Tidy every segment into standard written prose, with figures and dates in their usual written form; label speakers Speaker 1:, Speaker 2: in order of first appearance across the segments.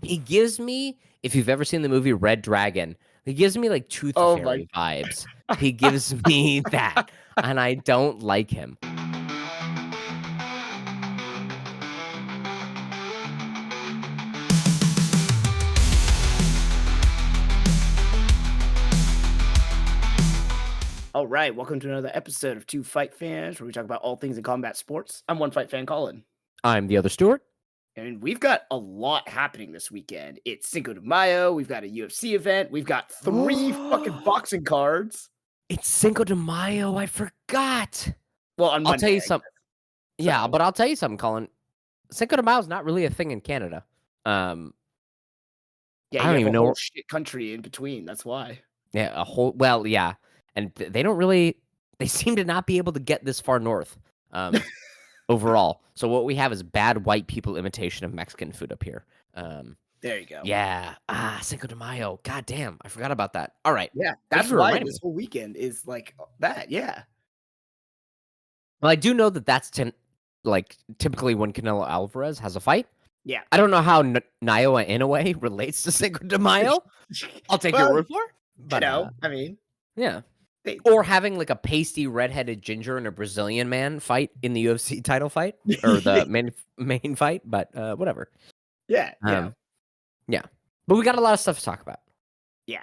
Speaker 1: He gives me, if you've ever seen the movie Red Dragon, he gives me like Tooth
Speaker 2: Oh my.
Speaker 1: Fairy vibes. He gives me that, and I don't like him.
Speaker 2: All right, welcome to another episode of Two Fight Fans, where we talk about all things in combat sports. I'm one fight fan, Colin,
Speaker 1: I'm the other Stuart.
Speaker 2: and we've got a lot happening this weekend. It's Cinco de Mayo. We've got a UFC event. We've got 3 fucking boxing cards.
Speaker 1: It's Cinco de Mayo. I forgot.
Speaker 2: Well, on
Speaker 1: I'll tell
Speaker 2: Monday,
Speaker 1: you something. Yeah,
Speaker 2: So-
Speaker 1: but I'll tell you something, Colin. Cinco de Mayo is not really a thing in Canada.
Speaker 2: yeah,
Speaker 1: I
Speaker 2: you
Speaker 1: don't
Speaker 2: have
Speaker 1: even
Speaker 2: a
Speaker 1: know.
Speaker 2: whole shit country in between. That's why.
Speaker 1: Yeah, well, yeah, and they don't really. They seem to not be able to get this far north. Overall, so what we have is bad white people imitation of Mexican food up here.
Speaker 2: There you go.
Speaker 1: Yeah. Cinco de Mayo. God damn, I forgot about that. All right.
Speaker 2: Yeah,
Speaker 1: Thank
Speaker 2: that's
Speaker 1: you for
Speaker 2: why
Speaker 1: reminding
Speaker 2: this
Speaker 1: me.
Speaker 2: whole weekend is like that. Yeah.
Speaker 1: Well, I do know that that's typically when Canelo Alvarez has a fight.
Speaker 2: Yeah.
Speaker 1: I don't know how Naoya Inoue relates to Cinco de Mayo. I'll take your
Speaker 2: Well,
Speaker 1: word for it. But
Speaker 2: I mean,
Speaker 1: yeah.
Speaker 2: they,
Speaker 1: Or having like a pasty redheaded ginger and a Brazilian man fight in the UFC title fight or the main fight, but whatever.
Speaker 2: yeah.
Speaker 1: Yeah. But we got a lot of stuff to talk about.
Speaker 2: Yeah.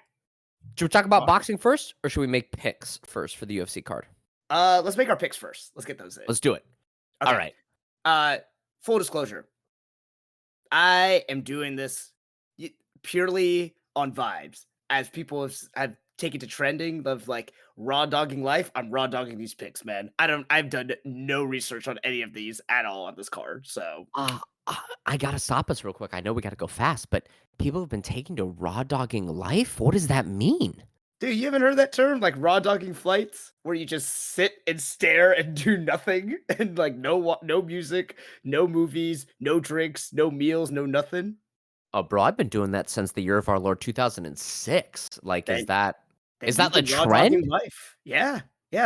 Speaker 1: Should we talk about boxing first, or should we make picks first for the UFC card?
Speaker 2: Let's make our picks first. Let's get those in.
Speaker 1: Let's do it.
Speaker 2: Okay.
Speaker 1: All right.
Speaker 2: Full disclosure. I am doing this purely on vibes, as people have taken to trending of like raw dogging life. I'm raw dogging these picks, man. I've done no research on any of these at all on this card. So
Speaker 1: I gotta stop us real quick. I know we gotta go fast, but people have been taking to raw dogging life. What does that mean?
Speaker 2: dude, you haven't heard that term, like raw dogging flights, where you just sit and stare and do nothing, and like no music, no movies, no drinks, no meals, no nothing.
Speaker 1: Oh, bro, I've been doing that since the year of our Lord 2006. Like, is that
Speaker 2: Then
Speaker 1: the
Speaker 2: you've been raw
Speaker 1: trend?
Speaker 2: dogging life. Yeah,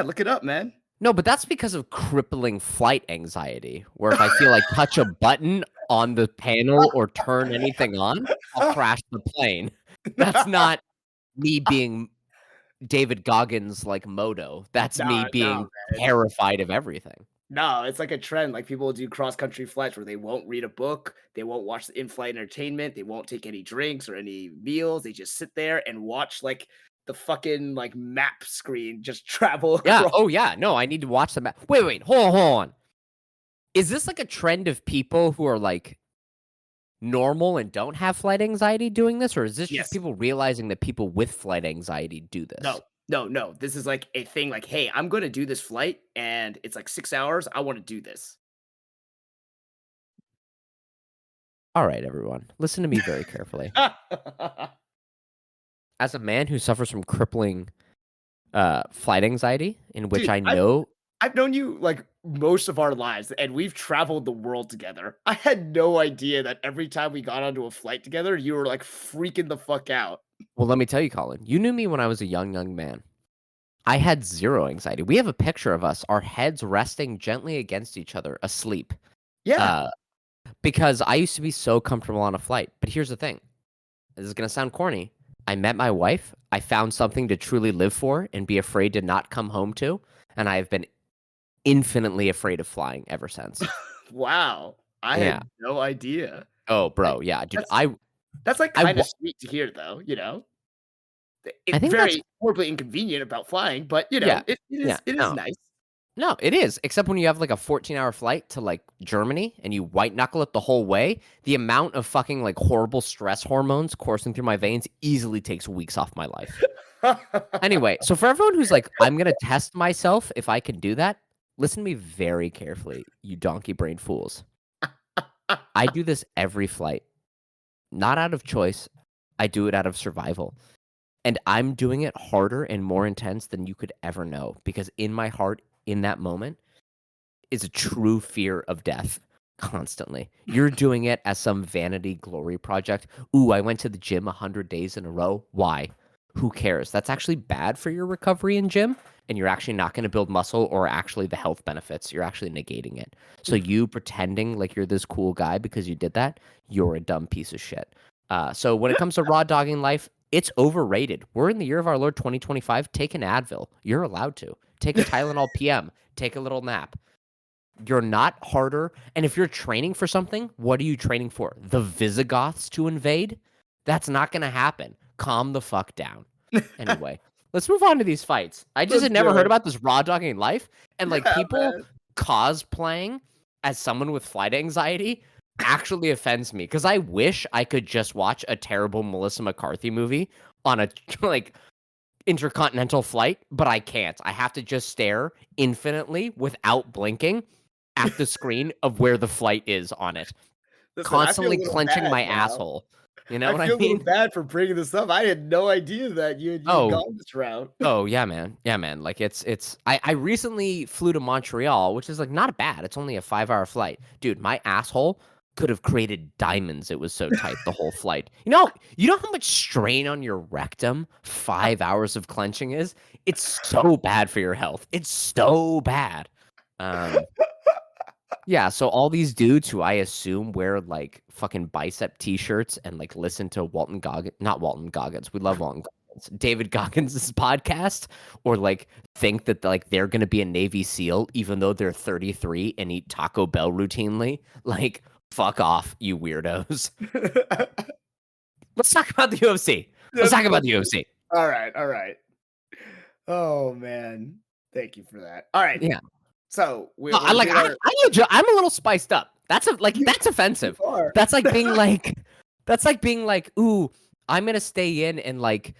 Speaker 2: look it up, man.
Speaker 1: No, but that's because of crippling flight anxiety, where if I feel like touch a button on the panel or turn anything on, I'll crash the plane. That's not me being David Goggins like Moto. That's me being
Speaker 2: man.
Speaker 1: terrified of everything.
Speaker 2: No, it's like a trend. Like people will do cross country flights where they won't read a book, they won't watch the in-flight entertainment, they won't take any drinks or any meals. They just sit there and watch like the fucking like map screen just travel.
Speaker 1: Yeah.
Speaker 2: across.
Speaker 1: Oh, yeah. No, I need to watch the map. Wait. Hold on. Is this like a trend of people who are like normal and don't have flight anxiety doing this, or is this
Speaker 2: Yes.
Speaker 1: just people realizing that people with flight anxiety do this?
Speaker 2: No. This is like a thing. Like, hey, I'm going to do this flight, and it's like 6 hours. I want to do this.
Speaker 1: All right, everyone, listen to me very carefully. As a man who suffers from crippling flight anxiety, in which
Speaker 2: Dude,
Speaker 1: I know
Speaker 2: I've known you like most of our lives, and we've traveled the world together. I had no idea that every time we got onto a flight together, you were like freaking the fuck out.
Speaker 1: well, let me tell you, Colin, you knew me when I was a young man. I had zero anxiety. We have a picture of us, our heads resting gently against each other, asleep.
Speaker 2: Yeah.
Speaker 1: Because I used to be so comfortable on a flight. But here's the thing. This is going to sound corny. I met my wife. I found something to truly live for and be afraid to not come home to. And I have been infinitely afraid of flying ever since.
Speaker 2: Wow. I had no idea.
Speaker 1: Oh, bro. Yeah, dude.
Speaker 2: That's like kind of sweet to hear, though, you know? It's
Speaker 1: think
Speaker 2: very horribly inconvenient about flying, but you know,
Speaker 1: Yeah.
Speaker 2: it is nice.
Speaker 1: No, it is. Except when you have like a 14-hour flight to like Germany and you white knuckle it the whole way, the amount of fucking like horrible stress hormones coursing through my veins easily takes weeks off my life. Anyway, so for everyone who's like, I'm going to test myself if I can do that, listen to me very carefully, you donkey brain fools. I do this every flight. Not out of choice. I do it out of survival. And I'm doing it harder and more intense than you could ever know, because in my heart, in that moment, is a true fear of death constantly. You're doing it as some vanity glory project. Ooh, I went to the gym 100 days in a row. Why? Who cares? That's actually bad for your recovery in gym, and you're actually not going to build muscle or actually the health benefits. You're actually negating it. So you pretending like you're this cool guy because you did that, you're a dumb piece of shit. So when it comes to raw dogging life, it's overrated. We're in the year of our Lord 2025. Take an Advil. You're allowed to. Take a Tylenol PM. Take a little nap. You're not harder. And if you're training for something, what are you training for? The Visigoths to invade? That's not going to happen. Calm the fuck down. Anyway, let's move on to these fights. I just
Speaker 2: Let's
Speaker 1: had never
Speaker 2: do
Speaker 1: heard
Speaker 2: it.
Speaker 1: about this raw dogging life. And like
Speaker 2: Yeah,
Speaker 1: people
Speaker 2: man.
Speaker 1: cosplaying as someone with flight anxiety actually offends me because I wish I could just watch a terrible Melissa McCarthy movie on a like intercontinental flight, but I can't. I have to just stare infinitely without blinking at the screen of where the flight is on it,
Speaker 2: Listen, I feel a
Speaker 1: constantly
Speaker 2: little
Speaker 1: clenching
Speaker 2: bad
Speaker 1: my
Speaker 2: now.
Speaker 1: asshole. You know
Speaker 2: I
Speaker 1: what I
Speaker 2: feel a little
Speaker 1: mean?
Speaker 2: bad for bringing this up. I had no idea that you had
Speaker 1: Oh,
Speaker 2: gone this route.
Speaker 1: oh yeah, man. Yeah, man. Like I recently flew to Montreal, which is like not bad. It's only a 5-hour flight. Dude, my asshole could have created diamonds. It was so tight the whole flight. You know how much strain on your rectum 5 hours of clenching is? It's so bad for your health. It's so bad. Um yeah, so all these dudes who I assume wear like fucking bicep t-shirts and like listen to Walton Goggins, not Walton Goggins. We love Walton Goggins. David Goggins' podcast, or like think that like they're gonna be a Navy SEAL even though they're 33 and eat Taco Bell routinely. Like, fuck off, you weirdos. Let's talk about the UFC. Let's talk about the
Speaker 2: Let's
Speaker 1: UFC.
Speaker 2: all right, all right. Oh man, thank you for that. All right,
Speaker 1: Yeah.
Speaker 2: so
Speaker 1: No,
Speaker 2: we're doing our.
Speaker 1: I'm a little spiced up. That's
Speaker 2: You
Speaker 1: offensive.
Speaker 2: are.
Speaker 1: That's like being like that's like being like, "Ooh, I'm going to stay in and like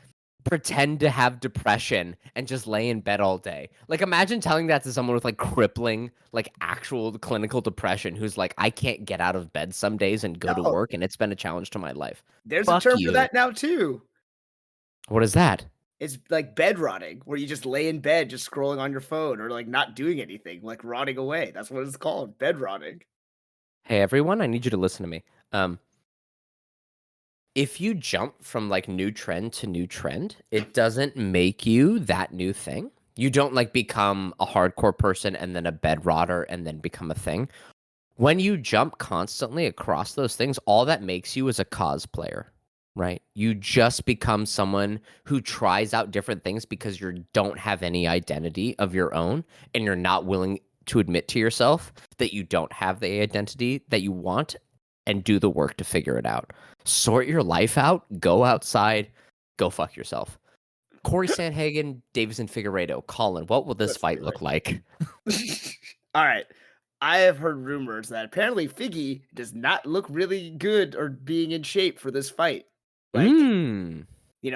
Speaker 1: pretend to have depression and just lay in bed all day." Like imagine telling that to someone with like crippling like actual clinical depression who's like, "I can't get out of bed some days and go to
Speaker 2: No,
Speaker 1: work and it's been a challenge to my life."
Speaker 2: there's a
Speaker 1: Fuck
Speaker 2: term for
Speaker 1: you.
Speaker 2: that now too.
Speaker 1: What is that?
Speaker 2: It's like bed rotting, where you just lay in bed, just scrolling on your phone or like not doing anything, like rotting away. That's what it's called, bed rotting.
Speaker 1: Hey everyone, I need you to listen to me. If you jump from like new trend to new trend, it doesn't make you that new thing. You don't like become a hardcore person and then a bed rotter and then become a thing. When you jump constantly across those things, all that makes you is a cosplayer, right? You just become someone who tries out different things because you don't have any identity of your own and you're not willing to admit to yourself that you don't have the identity that you want and do the work to figure it out. Sort your life out, go outside, go fuck yourself. Corey Sandhagen, Davison Figueiredo, Colin, what will this
Speaker 2: Let's do
Speaker 1: fight look like?
Speaker 2: it. All right. I have heard rumors that apparently Figgy does not look really good or being in shape for this fight. Like,
Speaker 1: Mmm.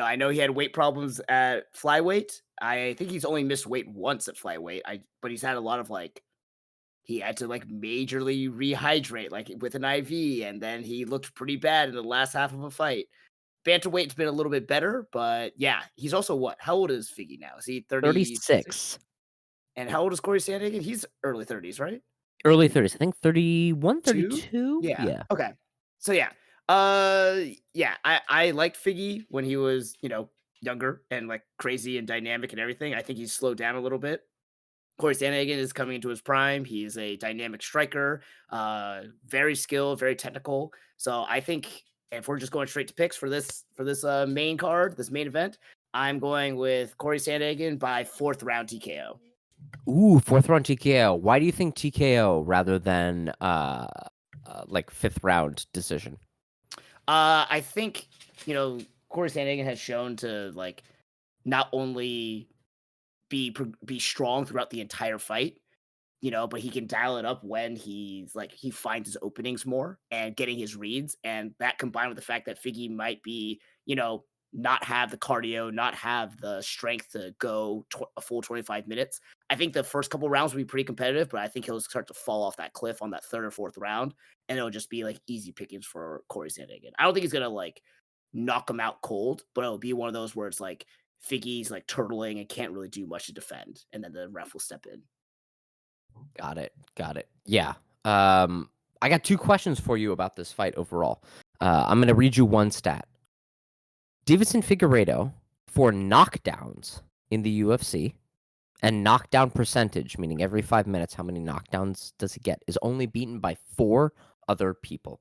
Speaker 2: I know he had weight problems at flyweight. I think he's only missed weight once at flyweight. But he's had a lot of like he had to like majorly rehydrate like with an IV, and then he looked pretty bad in the last half of a fight. Bantamweight's been a little bit better, but yeah, he's also what? How old is Figgy now? Is he 36?
Speaker 1: 36.
Speaker 2: And how old is Corey Sandhagen? He's early 30s, right?
Speaker 1: Early 30s. I think 31,
Speaker 2: 2?
Speaker 1: 32.
Speaker 2: Yeah.
Speaker 1: Yeah.
Speaker 2: Okay. So yeah. Uh yeah, I liked Figgy when he was, younger and like crazy and dynamic and everything. I think he's slowed down a little bit. Corey Sandhagen is coming into his prime. He's a dynamic striker, very skilled, very technical. So I think if we're just going straight to picks for this main card, this main event, I'm going with Corey Sandhagen by 4th round TKO.
Speaker 1: Ooh, fourth round TKO. Why do you think TKO rather than like fifth round decision?
Speaker 2: I think Corey Sandhagen has shown to like not only be strong throughout the entire fight, but he can dial it up when he finds his openings more and getting his reads. And that combined with the fact that Figgy might be, not have the cardio, not have the strength to go a full 25 minutes. I think the first couple rounds will be pretty competitive, but I think he'll start to fall off that cliff on that third or fourth round. And it'll just be like easy pickings for Corey Sandhagen. I don't think he's going to like knock him out cold, but it'll be one of those where it's like Figgy's like turtling and can't really do much to defend. And then the ref will step in.
Speaker 1: Got it. Got it. Yeah. I got two questions for you about this fight overall. I'm going to read you one stat. Davison Figueiredo for knockdowns in the UFC and knockdown percentage, meaning every 5 minutes, how many knockdowns does he get, is only beaten by 4 other people.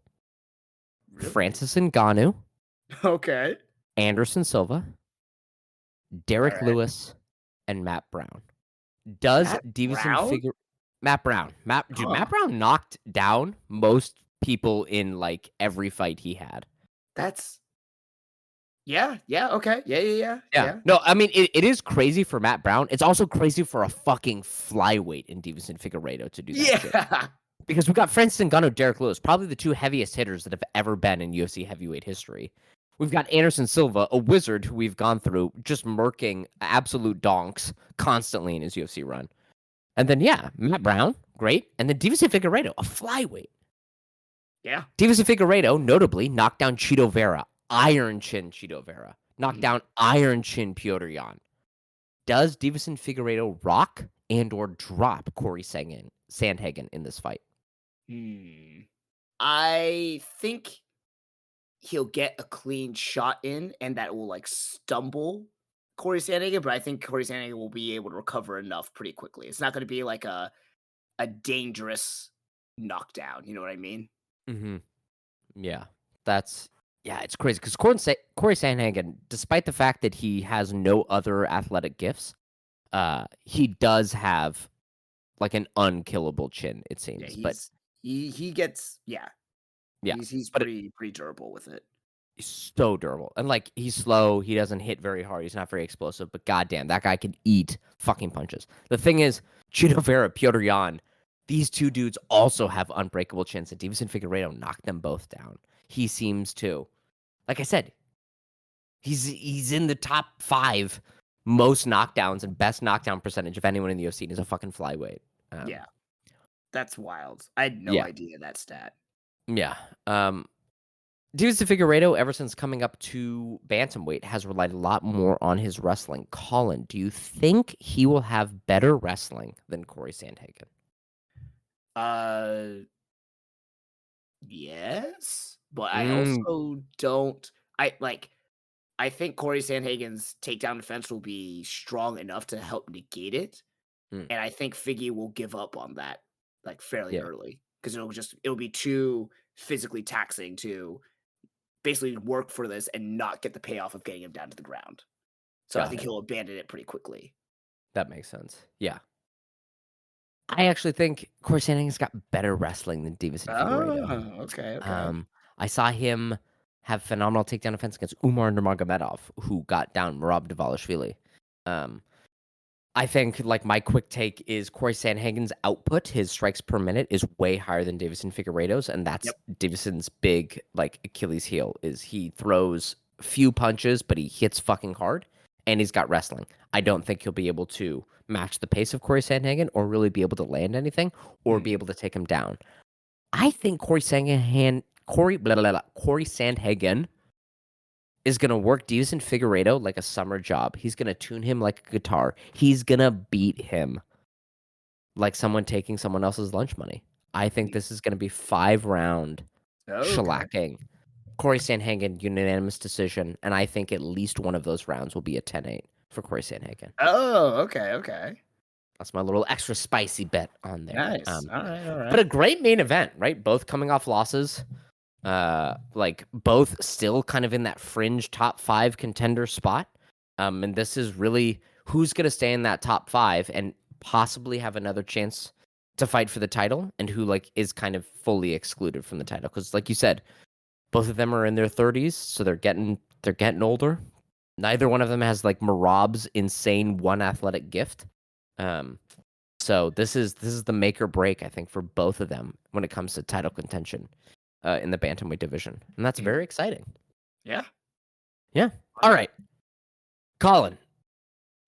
Speaker 2: Really?
Speaker 1: Francis Ngannou,
Speaker 2: Okay.
Speaker 1: Anderson Silva,
Speaker 2: All
Speaker 1: Derek
Speaker 2: right.
Speaker 1: Lewis, and Matt Brown. Does
Speaker 2: Matt
Speaker 1: Davison
Speaker 2: Brown?
Speaker 1: figure Matt Brown? Matt
Speaker 2: Huh.
Speaker 1: Brown knocked down most people in like every fight he had.
Speaker 2: That's yeah, yeah, okay. Yeah, yeah, yeah,
Speaker 1: Yeah.
Speaker 2: yeah.
Speaker 1: No, I mean it is crazy for Matt Brown. It's also crazy for a fucking flyweight in Davison Figueiredo to do that shit.
Speaker 2: Yeah.
Speaker 1: Because we've got Francis Ngannou, Derek Lewis, probably the two heaviest hitters that have ever been in UFC heavyweight history. We've got Anderson Silva, a wizard who we've gone through just murking absolute donks constantly in his UFC run. And then, yeah, Matt Brown, great. And then Davison Figueiredo, a flyweight.
Speaker 2: Yeah.
Speaker 1: Davison Figueiredo notably knocked down Cheeto Vera, Iron Chin Cheeto Vera, knocked
Speaker 2: Mhm.
Speaker 1: down Iron Chin Piotr Jan. Does Davison Figueiredo rock and or drop Corey Sandhagen in this fight?
Speaker 2: Hmm. I think he'll get a clean shot in, and that will, like, stumble Corey Sandhagen, but I think Corey Sandhagen will be able to recover enough pretty quickly. It's not gonna be like a dangerous knockdown, you know what I mean?
Speaker 1: Mm-hmm. Yeah, that's yeah, it's crazy because Corey Sandhagen, despite the fact that he has no other athletic gifts, he does have like an unkillable chin. It
Speaker 2: Yeah,
Speaker 1: seems, but
Speaker 2: he gets yeah,
Speaker 1: yeah,
Speaker 2: he's
Speaker 1: but
Speaker 2: pretty durable with it.
Speaker 1: he's so durable and like he's slow. He doesn't hit very hard. He's not very explosive, but goddamn, that guy can eat fucking punches. The thing is, Chito Vera, Piotr Jan, these two dudes also have unbreakable chins. And Davison Figueiredo knocked them both down. He seems to. Like I said, he's in the top 5 most knockdowns and best knockdown percentage of anyone in the UFC. He's a fucking flyweight. Um,
Speaker 2: Yeah, that's wild. I had no
Speaker 1: yeah,
Speaker 2: idea that stat.
Speaker 1: yeah. Davison Figueiredo, ever since coming up to bantamweight, has relied a lot more on his wrestling. Colin, do you think he will have better wrestling than Corey Sandhagen?
Speaker 2: Uh, yes, but I
Speaker 1: Mm,
Speaker 2: also don't I like I think Corey Sandhagen's takedown defense will be strong enough to help negate it,
Speaker 1: mm,
Speaker 2: and I think Figgy will give up on that, like, fairly
Speaker 1: yeah,
Speaker 2: early because it'll be too physically taxing to basically work for this and not get the payoff of getting him down to the ground. So I
Speaker 1: got
Speaker 2: think
Speaker 1: it.
Speaker 2: he'll abandon it pretty quickly.
Speaker 1: That makes sense. Yeah. I actually think Corey Sandhagen's got better wrestling than Davison Figueiredo.
Speaker 2: Oh, okay, okay.
Speaker 1: Um, I saw him have phenomenal takedown defense against Umar Nurmagomedov, who got down Merab Dvalishvili. Um, I think like my quick take is Corey Sandhagen's output, his strikes per minute, is way higher than Davison Figueiredo's, and that's
Speaker 2: Yep.
Speaker 1: Davison's big like Achilles heel is he throws few punches, but he hits fucking hard, and he's got wrestling. I don't think he'll be able to match the pace of Corey Sandhagen, or really be able to land anything, or be
Speaker 2: Mhm.
Speaker 1: able to take him down. I think Corey Sandhagen is gonna work Davison Figueiredo like a summer job. He's gonna tune him like a guitar. He's gonna beat him like someone taking someone else's lunch money. I think
Speaker 2: Mm.
Speaker 1: this is gonna be 5-round
Speaker 2: Okay.
Speaker 1: shellacking. Corey Sandhagen unanimous decision, and I think at least one of those rounds will be a 10-8 for Corey Sandhagen.
Speaker 2: Oh, okay, okay.
Speaker 1: That's my little extra spicy bet on there.
Speaker 2: Nice. Alright,
Speaker 1: But a
Speaker 2: alright.
Speaker 1: great main event, right? Both coming off losses. Like both still kind of in that fringe top 5 contender spot. And this is really who's going to stay in that top 5 and possibly have another chance to fight for the title, and who like is kind of fully excluded from the title because like you said, both of them are in their 30s, so they're getting older. Neither one of them has like Marab's insane one athletic gift. Um so this is the make or break, I think, for both of them when it comes to title contention in the bantamweight division, and that's
Speaker 2: Mhm.
Speaker 1: very exciting.
Speaker 2: Yeah.
Speaker 1: Yeah. All right, Colin,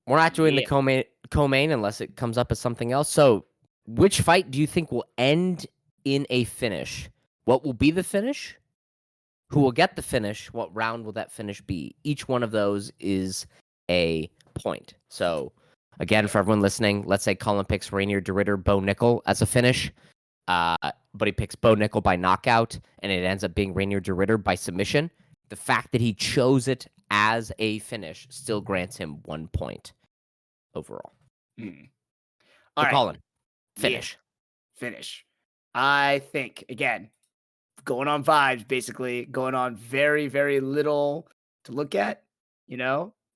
Speaker 1: we're not doing the
Speaker 2: Yeah.
Speaker 1: co-main unless it comes up as something else. So, which fight do you think will end in a finish? What will be the finish? Who will get the finish? What round will that finish be? Each one of those is a point. So, again, for everyone listening, let's say Colin picks Rainier DeRitter, Bo Nickel as a finish. Uh, but he picks Bo Nickel by knockout, and it ends up being Rainier DeRitter by submission. The fact that he chose it as a finish still grants him 1 point overall.
Speaker 2: Mm.
Speaker 1: So,
Speaker 2: Alright.
Speaker 1: Colin,
Speaker 2: Yeah.
Speaker 1: finish.
Speaker 2: Finish. I think, again, going on vibes, basically going on very, very little to look at.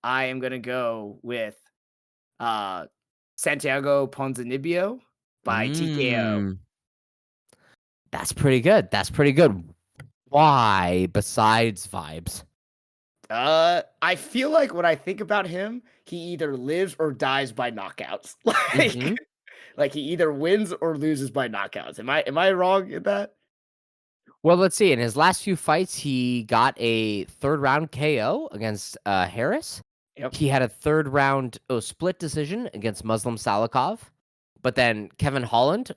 Speaker 2: I am gonna go with uh Santiago Ponzinibbio by TKO.
Speaker 1: Mm, that's pretty good. That's pretty good. Why, besides vibes?
Speaker 2: I feel like when I think about him, he either lives or dies by knockouts.
Speaker 1: Hmm.
Speaker 2: Like he either wins or loses by knockouts. Am I wrong in that?
Speaker 1: Well, let's see. In his last few fights, he got a third round KO against Harris.
Speaker 2: Yep.
Speaker 1: He had a third round split decision against Muslim Salikov. But then Kevin Holland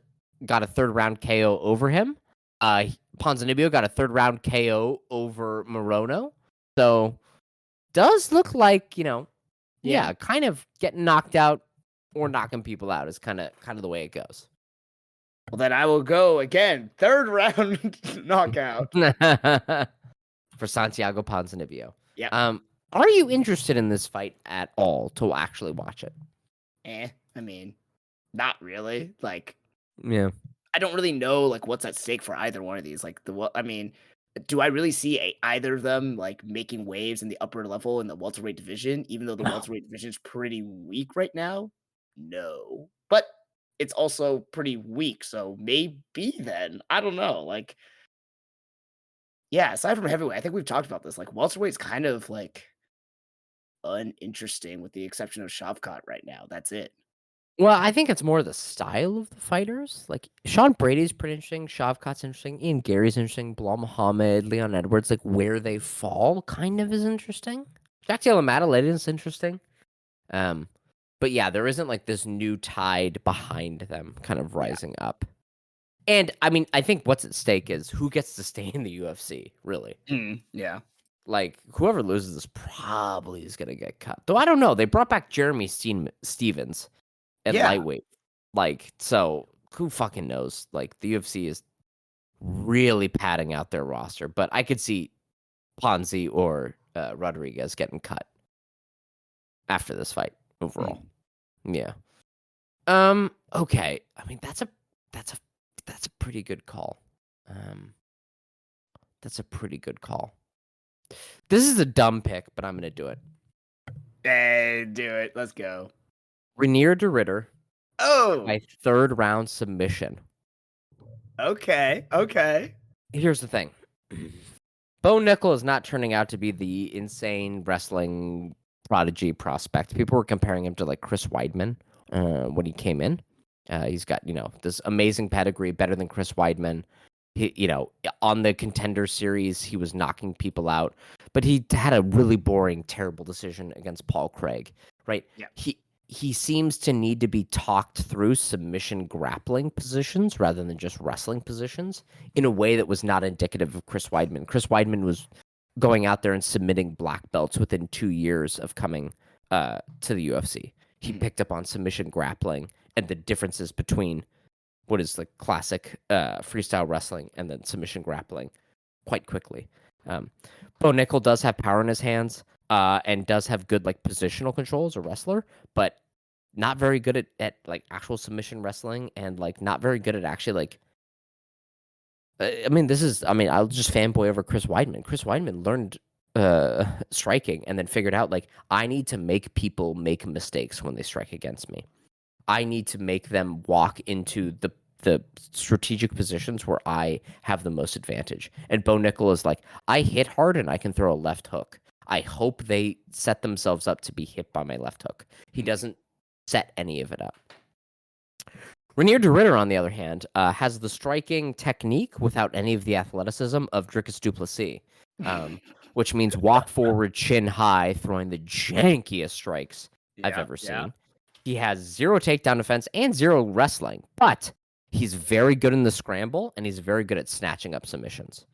Speaker 1: got a third round KO over him. Ponzinibbio got a third round KO over Morono. So does look like,
Speaker 2: Yeah.
Speaker 1: kind of getting knocked out or knocking people out is kind of the way it goes.
Speaker 2: Well, then I will go again. Third round knockout.
Speaker 1: For Santiago Ponzinibbio.
Speaker 2: Yeah.
Speaker 1: Are you interested in this fight at all to actually watch it?
Speaker 2: I mean, not really. Like,
Speaker 1: Yeah.
Speaker 2: I don't really know like what's at stake for either one of these. Like I mean, do I really see either of them like making waves in the upper level in the welterweight division? Even though the
Speaker 1: No.
Speaker 2: welterweight division is pretty weak right now, no. But it's also pretty weak, so maybe then I don't know. Like, yeah, aside from heavyweight, I think we've talked about this. Like, welterweight's kind of like uninteresting, with the exception of Shavkat right now. That's it.
Speaker 1: Well, I think it's more the style of the fighters. Like Sean Brady's pretty interesting. Shavkat's interesting. Ian Gary's interesting. Bilal Muhammad, Leon Edwards, like where they fall kind of is interesting. Jack Taylor Madeleine interesting. Um, but yeah, there isn't like this new tide behind them kind of
Speaker 2: Yeah.
Speaker 1: rising up. And I mean, I think what's at stake is who gets to stay in the UFC, really.
Speaker 2: Yeah.
Speaker 1: Like, whoever loses this probably is going to get cut. Though I don't know. They brought back Jeremy Stevens at
Speaker 2: Yeah.
Speaker 1: lightweight. Like, so who fucking knows? Like, the UFC is really padding out their roster. But I could see Ponzi or Rodriguez getting cut after this fight overall. Yeah. Okay. I mean, that's a pretty good call. That's a pretty good call. This is a dumb pick, but I'm gonna do it.
Speaker 2: Hey, do it. Let's go.
Speaker 1: Rainier de Ritter
Speaker 2: Oh,
Speaker 1: by third round submission.
Speaker 2: okay. Okay.
Speaker 1: Here's the thing. Bo Nickel is not turning out to be the insane wrestling prodigy prospect. People were comparing him to like Chris Weidman when he came in. He's got, this amazing pedigree, better than Chris Weidman. He, on the Contender Series, he was knocking people out, but he had a really boring, terrible decision against Paul Craig, right?
Speaker 2: Yeah.
Speaker 1: He seems to need to be talked through submission grappling positions rather than just wrestling positions in a way that was not indicative of Chris Weidman. Chris Weidman was going out there and submitting black belts within 2 years of coming to the UFC. He picked up on submission grappling and the differences between what is the classic freestyle wrestling and then submission grappling quite quickly. Bo Nickel does have power in his hands and does have good like positional control as a wrestler, but not very good at like actual submission wrestling and like not very good at actually like I'll just fanboy over Chris Weidman. Chris Weidman learned striking and then figured out like I need to make people make mistakes when they strike against me. I need to make them walk into the strategic positions where I have the most advantage. And Bo Nickel is like, I hit hard and I can throw a left hook. I hope they set themselves up to be hit by my left hook. He doesn't set any of it up. Rainier de Ritter, on the other hand, has the striking technique without any of the athleticism of Dricus du Plessis, which means walk forward, chin high, throwing the jankiest strikes I've ever seen.
Speaker 2: Yeah.
Speaker 1: He has 0 takedown defense and 0 wrestling, but he's very good in the scramble, and he's very good at snatching up submissions.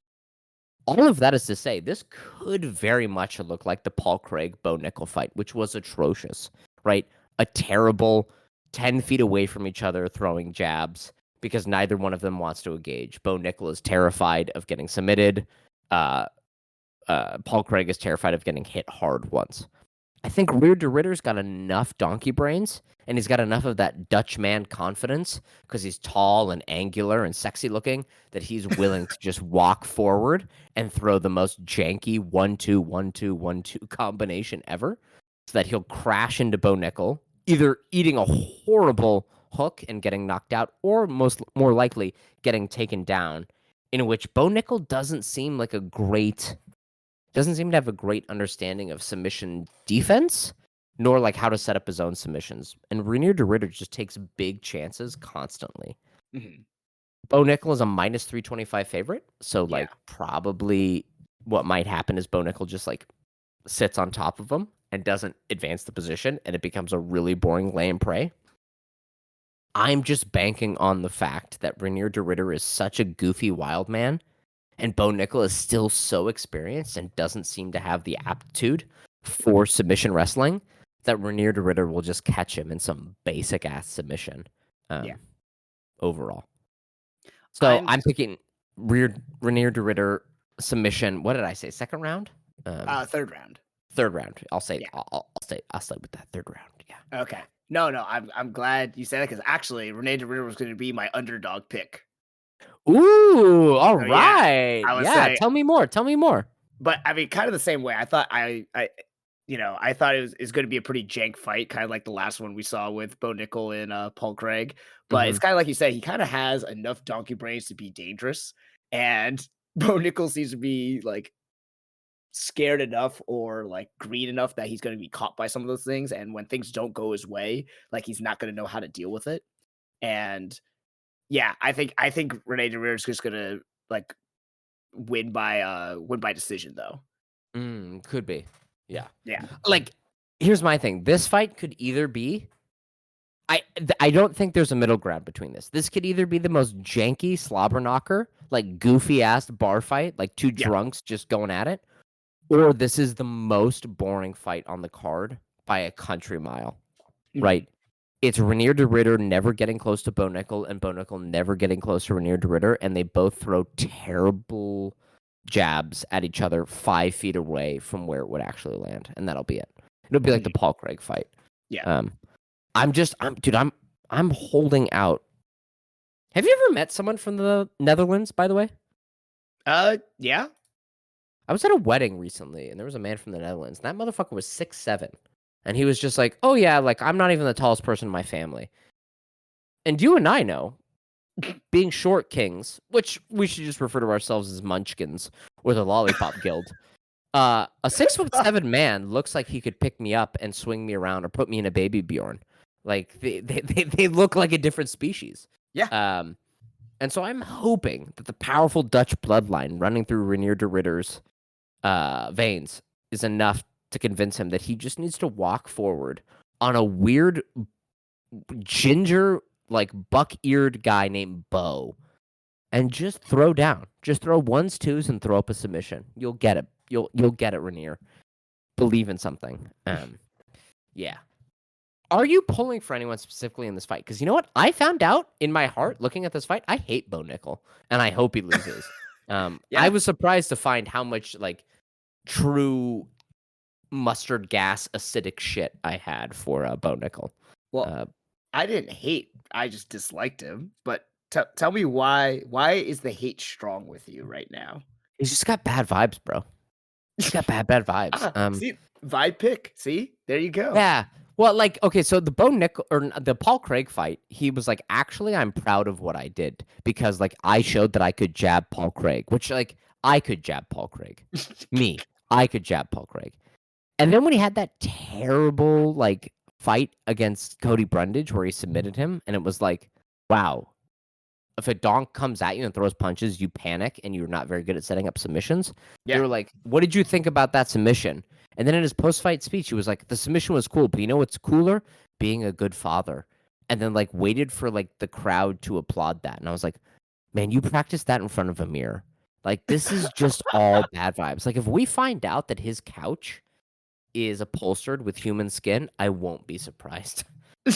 Speaker 1: All of that is to say, this could very much look like the Paul Craig-Bo Nickel fight, which was atrocious, right? A terrible 10 feet away from each other throwing jabs because neither one of them wants to engage. Bo Nickel is terrified of getting submitted. Paul Craig is terrified of getting hit hard once. I think Rear de Ritter's got enough donkey brains and he's got enough of that Dutch man confidence because he's tall and angular and sexy looking that he's willing to just walk forward and throw the most janky 1-2, 1-2, 1-2 combination ever so that he'll crash into Bo Nickel, either eating a horrible hook and getting knocked out or more likely getting taken down, in which Bo Nickel doesn't seem to have a great understanding of submission defense, nor like how to set up his own submissions. And Rainier de Ritter just takes big chances constantly.
Speaker 2: Mhm.
Speaker 1: Bo Nickel is a minus 325 favorite. So
Speaker 2: Yeah.
Speaker 1: like probably what might happen is Bo Nickel just like sits on top of him and doesn't advance the position and it becomes a really boring lay and pray. I'm just banking on the fact that Rainier de Ritter is such a goofy wild man and Bo Nickel is still so experienced and doesn't seem to have the aptitude for submission wrestling that Rainier de Ritter will just catch him in some basic ass submission
Speaker 2: Yeah.
Speaker 1: overall. So
Speaker 2: I'm
Speaker 1: I'm picking Rainier de Ritter submission. What did I say? Second round?
Speaker 2: third round.
Speaker 1: Third round. I'll say
Speaker 2: Yeah.
Speaker 1: I'll stay with that third round. Yeah.
Speaker 2: Okay. No, I'm glad you said that because actually Renee DeRitter was going to be my underdog pick.
Speaker 1: Ooh, all
Speaker 2: So yeah,
Speaker 1: right.
Speaker 2: I would
Speaker 1: Yeah,
Speaker 2: say,
Speaker 1: tell me more. Tell me more.
Speaker 2: but I mean, kind of the same way. I thought I thought it was going to be a pretty jank fight, kind of like the last one we saw with Bo Nickel and Paul Craig. But
Speaker 1: Mm-hmm.
Speaker 2: it's kind of like you said, he kind of has enough donkey brains to be dangerous, and Bo Nickel seems to be like scared enough or like green enough that he's going to be caught by some of those things. And when things don't go his way, like he's not going to know how to deal with it. And yeah, I think Rene DeRitter is just going to like win by decision though.
Speaker 1: Could be. Yeah.
Speaker 2: Yeah.
Speaker 1: Like, here's my thing. This fight could either be I don't think there's a middle ground between this. This could either be the most janky slobber knocker, like goofy ass bar fight, like two
Speaker 2: Yeah.
Speaker 1: drunks just going at it, or this is the most boring fight on the card by a country mile.
Speaker 2: Mhm.
Speaker 1: Right? It's Rainier de Ritter never getting close to Bo Nickel and Bo Nickel never getting close to Rainier de Ritter, and they both throw terrible jabs at each other 5 feet away from where it would actually land, and that'll be it. It'll be like the
Speaker 2: Mhm.
Speaker 1: Paul Craig fight.
Speaker 2: Yeah.
Speaker 1: I'm holding out. Have you ever met someone from the Netherlands, by the way?
Speaker 2: Yeah.
Speaker 1: I was at a wedding recently, and there was a man from the Netherlands. And that motherfucker was 6'7", and he was just like, "Oh yeah, like I'm not even the tallest person in my family." And you and I know, being short kings, which we should just refer to ourselves as munchkins or the Lollipop Guild. A 6'7" man looks like he could pick me up and swing me around or put me in a baby Bjorn. Like they look like a different species.
Speaker 2: Yeah.
Speaker 1: And so I'm hoping that the powerful Dutch bloodline running through Rainier de Ritter's veins is enough to convince him that he just needs to walk forward on a weird ginger, like buck-eared guy named Bo and just throw down. Just throw ones, twos, and throw up a submission. You'll get it. You'll get it, Rainier. Believe in something. Yeah. Are you pulling for anyone specifically in this fight? Because you know what? I found out in my heart, looking at this fight, I hate Bo Nickel, and I hope he loses. I
Speaker 2: Yeah.
Speaker 1: was surprised to find how much like true mustard gas acidic shit I had for Bo Nickel.
Speaker 2: Well, I didn't hate. I just disliked him. But tell me why. Why is the hate strong with you right now?
Speaker 1: He's just got bad vibes, bro. He's got bad vibes.
Speaker 2: See, vibe pick. See, there you go.
Speaker 1: Yeah. Well, like, okay, so the Bo Nickel or the Paul Craig fight, he was like, actually, I'm proud of what I did because, like, I showed that I could jab Paul Craig, which, like, I could jab Paul Craig. Me, I could jab Paul Craig. And then when he had that terrible, like, fight against Cody Brundage where he submitted him, and it was like, wow, if a donk comes at you and throws punches, you panic and you're not very good at setting up submissions. They
Speaker 2: Yeah.
Speaker 1: were like, what did you think about that submission? And then in his post-fight speech, he was like, the submission was cool, but you know what's cooler? Being a good father. And then like waited for like the crowd to applaud that. And I was like, man, you practiced that in front of a mirror. Like this is just all bad vibes. Like if we find out that his couch is upholstered with human skin, I won't be surprised.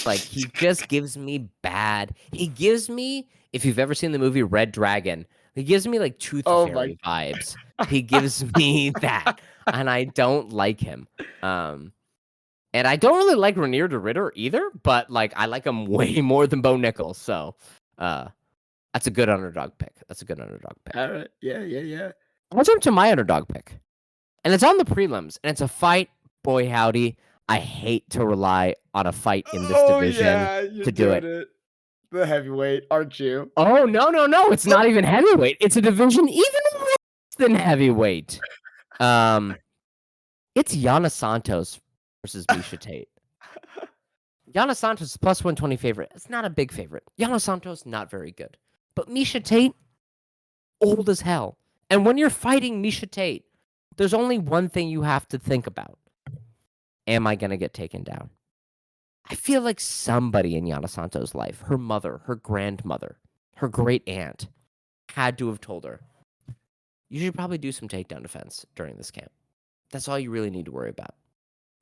Speaker 1: Like he just gives me bad. He gives me, if you've ever seen the movie Red Dragon, he gives me like Tooth
Speaker 2: Oh
Speaker 1: Fairy
Speaker 2: my.
Speaker 1: vibes. He gives me that, and I don't like him. And I don't really like Ranier de Ritter either, but like I like him way more than Bo Nichols. So that's a good underdog pick. That's a good underdog pick.
Speaker 2: All right. Yeah.
Speaker 1: Let's jump to my underdog pick. And it's on the prelims, and it's a fight. Boy, howdy. I hate to rely on a fight in this division
Speaker 2: You're
Speaker 1: to do
Speaker 2: doing
Speaker 1: it.
Speaker 2: it. The heavyweight, aren't you?
Speaker 1: Oh, no. It's not even heavyweight. It's a division even less than heavyweight. It's Yana Santos versus Misha Tate. Yana Santos plus 120 favorite. It's not a big favorite. Yana Santos, not very good. But Misha Tate, old as hell. And when you're fighting Misha Tate, there's only one thing you have to think about. Am I going to get taken down? I feel like somebody in Yana Santos' life, her mother, her grandmother, her great aunt, had to have told her, you should probably do some takedown defense during this camp. That's all you really need to worry about.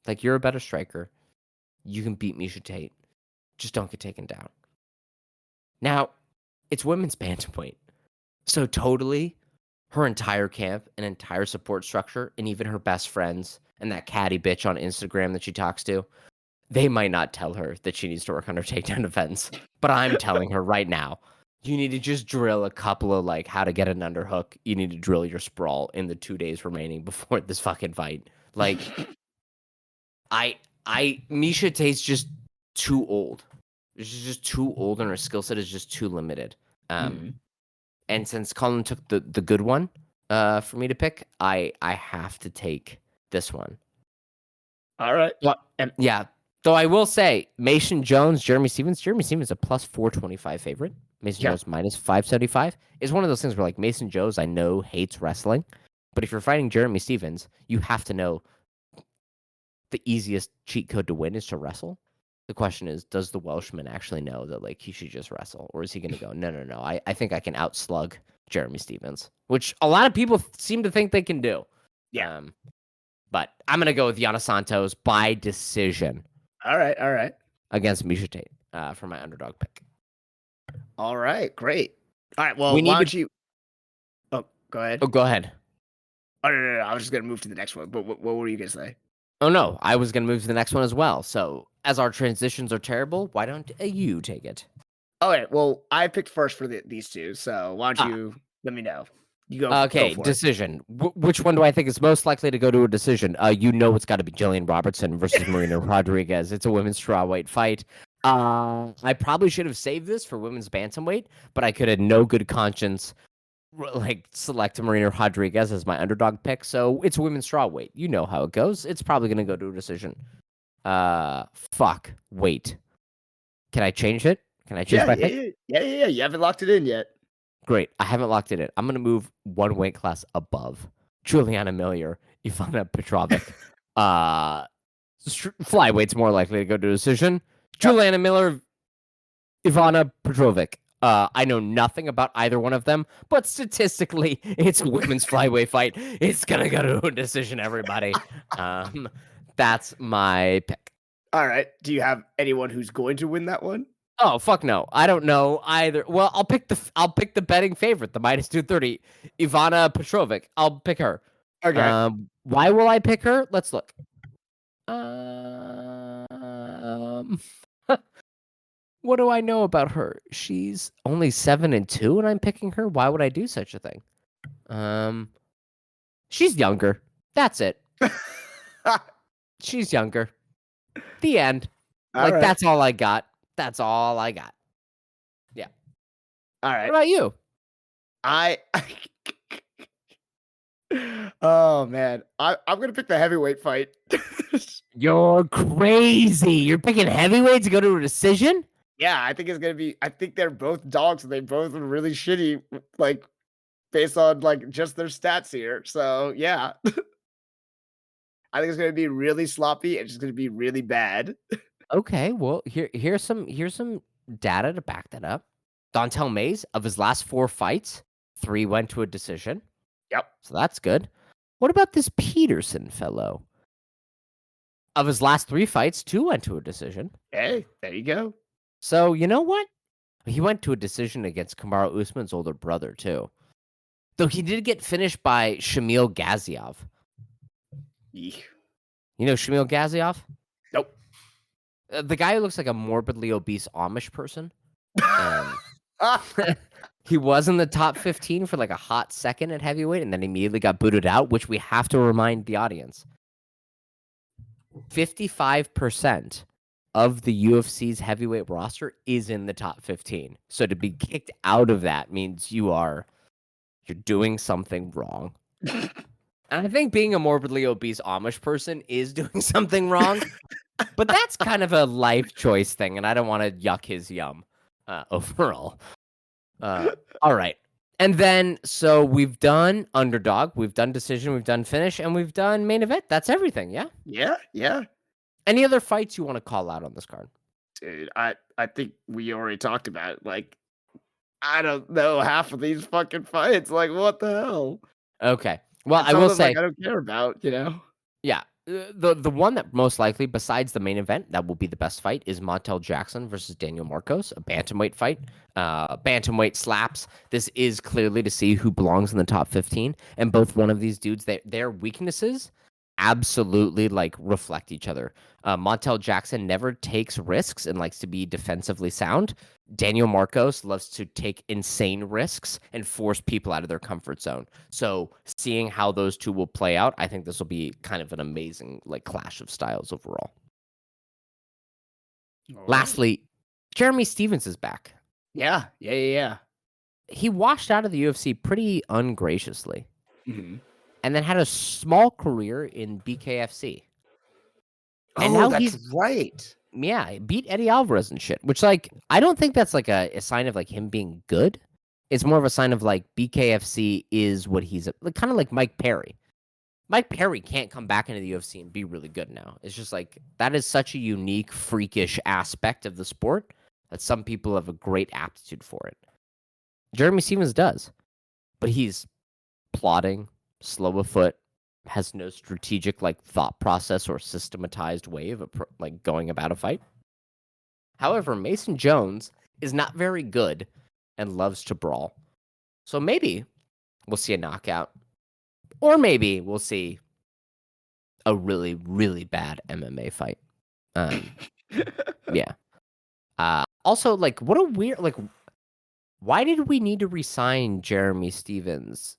Speaker 1: Like, you're a better striker. You can beat Misha Tate. Just don't get taken down. Now, it's women's bantamweight. So totally, her entire camp and entire support structure, and even her best friends and that catty bitch on Instagram that she talks to, they might not tell her that she needs to work on her takedown defense. But I'm telling her right now, you need to just drill a couple of like how to get an underhook. You need to drill your sprawl in the 2 days remaining before this fucking fight. Like, Misha Tate's just too old. She's just too old, and her skill set is just too limited. And since Colin took the good one for me to pick, I have to take this one.
Speaker 2: All right.
Speaker 1: Yeah. Though I will say, Mason Jones, Jeremy Stevens a plus 425 favorite. Mason Jones minus 575 is one of those things where, like, Mason Jones, I know, hates wrestling. But if you're fighting Jeremy Stevens, you have to know the easiest cheat code to win is to wrestle. The question is, does the Welshman actually know that, like, he should just wrestle? Or is he going to go, no, I think I can outslug Jeremy Stevens, which a lot of people seem to think they can do.
Speaker 2: Yeah.
Speaker 1: But I'm going to go with Yana Santos by decision.
Speaker 2: All right.
Speaker 1: Against Misha Tate for my underdog pick.
Speaker 2: All right, great. All right, well, why don't you... Oh, go ahead.
Speaker 1: Oh, go ahead.
Speaker 2: Oh, no. I was just going to move to the next one, but what were you going to say?
Speaker 1: Oh, no, I was going to move to the next one as well. So, as our transitions are terrible, why don't you take it?
Speaker 2: All right, well, I picked first for these two, so why don't you let me know? You go.
Speaker 1: Okay,
Speaker 2: go for
Speaker 1: decision. Which one do I think is most likely to go to a decision? You know it's got to be Jillian Robertson versus Marina Rodriguez. It's a women's strawweight fight. I probably should have saved this for women's bantamweight, but I could have no good conscience select Marina Rodriguez as my underdog pick. So it's women's strawweight. You know how it goes. It's probably going to go to a decision. Fuck. Wait. Can I change it? Can I change my pick?
Speaker 2: Yeah. You haven't locked it in yet. Great.
Speaker 1: I haven't locked it in. I'm going to move one weight class above Juliana Miller, Ivana Petrovic. Flyweight's more likely to go to a decision. Yep. Juliana Miller, Ivana Petrovic. I know nothing about either one of them, but statistically, it's a women's flyweight fight. It's going to go to a decision, everybody. That's my pick.
Speaker 2: All right. Do you have anyone who's going to win that one?
Speaker 1: Oh, fuck no. I don't know either. Well, I'll pick the betting favorite, the minus 230, Ivana Petrovic. I'll pick her.
Speaker 2: Okay.
Speaker 1: Why will I pick her? Let's look. What do I know about her? She's only 7-2 and I'm picking her. Why would I do such a thing? She's younger. That's it. She's younger. The end.
Speaker 2: All right.
Speaker 1: That's all I got. That's all I got. Yeah.
Speaker 2: All right.
Speaker 1: What about you?
Speaker 2: Oh man, I'm gonna pick the heavyweight fight.
Speaker 1: You're crazy. You're picking heavyweight to go to a decision?
Speaker 2: Yeah, I think it's gonna be. I think they're both dogs, and they both are really shitty, like based on like just their stats here. So yeah, I think it's gonna be really sloppy. It's just gonna be really bad.
Speaker 1: Okay, well here's some data to back that up. Dontel Mays, of his last 4 fights, 3 went to a decision.
Speaker 2: Yep.
Speaker 1: So that's good. What about this Peterson fellow? Of his last 3 fights, 2 went to a decision.
Speaker 2: Hey, there you go.
Speaker 1: So you know what? He went to a decision against Kamaru Usman's older brother too. Though he did get finished by Shamil Gaziev.
Speaker 2: Eek.
Speaker 1: You know Shamil Gaziev?
Speaker 2: Nope.
Speaker 1: The guy who looks like a morbidly obese Amish person. Um, he was in the top 15 for like a hot second at heavyweight and then immediately got booted out, which we have to remind the audience. 55% of the UFC's heavyweight roster is in the top 15. So to be kicked out of that means you're doing something wrong. And I think being a morbidly obese Amish person is doing something wrong, but that's kind of a life choice thing, and I don't want to yuck his yum overall. All right. And then, so we've done underdog, we've done decision, we've done finish, and we've done main event. That's everything, yeah?
Speaker 2: Yeah.
Speaker 1: Any other fights you want to call out on this card?
Speaker 2: Dude, I think we already talked about it. Like, I don't know half of these fucking fights. Like, what the hell?
Speaker 1: Okay. Well,
Speaker 2: And
Speaker 1: I
Speaker 2: some
Speaker 1: will
Speaker 2: of them,
Speaker 1: say,
Speaker 2: like, I don't care about, you know?
Speaker 1: yeah, the one that most likely, besides the main event, that will be the best fight is Montel Jackson versus Daniel Marcos, a bantamweight fight. Bantamweight slaps. This is clearly to see who belongs in the top 15, and both one of these dudes, their weaknesses absolutely like reflect each other. Montel Jackson never takes risks and likes to be defensively sound. Daniel Marcos loves to take insane risks and force people out of their comfort zone. So seeing how those two will play out, I think this will be kind of an amazing like clash of styles overall.
Speaker 2: All right.
Speaker 1: Lastly, Jeremy Stevens is back.
Speaker 2: Yeah.
Speaker 1: He washed out of the UFC pretty ungraciously
Speaker 2: Mm-hmm.
Speaker 1: and then had a small career in BKFC. And
Speaker 2: Oh,
Speaker 1: now
Speaker 2: that's
Speaker 1: he's
Speaker 2: right.
Speaker 1: yeah, beat Eddie Alvarez and shit, which like I don't think that's like a sign of like him being good. It's more of a sign of like BKFC is what he's like, kind of like Mike Perry. Mike Perry can't come back into the UFC and be really good now. It's just like that is such a unique, freakish aspect of the sport that some people have a great aptitude for it. Jeremy Stevens does, but he's plodding, slow of foot, has no strategic like thought process or systematized way of like going about a fight. However, Mason Jones is not very good and loves to brawl. So maybe we'll see a knockout, or maybe we'll see a really, really bad MMA fight. Yeah. Also, like, what a weird like. Why did we need to resign Jeremy Stevens?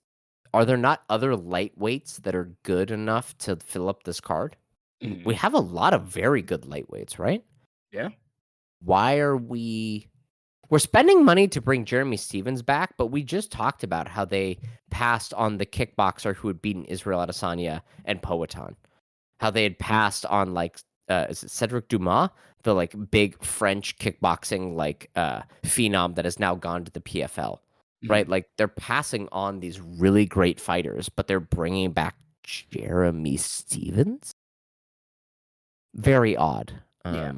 Speaker 1: Are there not other lightweights that are good enough to fill up this card?
Speaker 2: Mm-hmm.
Speaker 1: We have a lot of very good lightweights, right?
Speaker 2: Yeah.
Speaker 1: Why are we're spending money to bring Jeremy Stevens back, but we just talked about how they passed on the kickboxer who had beaten Israel Adesanya and Poatan. How they had passed on like is it Cedric Dumas, the like big French kickboxing like phenom that has now gone to the PFL. Right? Like they're passing on these really great fighters, but they're bringing back Jeremy Stevens. Very odd.
Speaker 2: Yeah.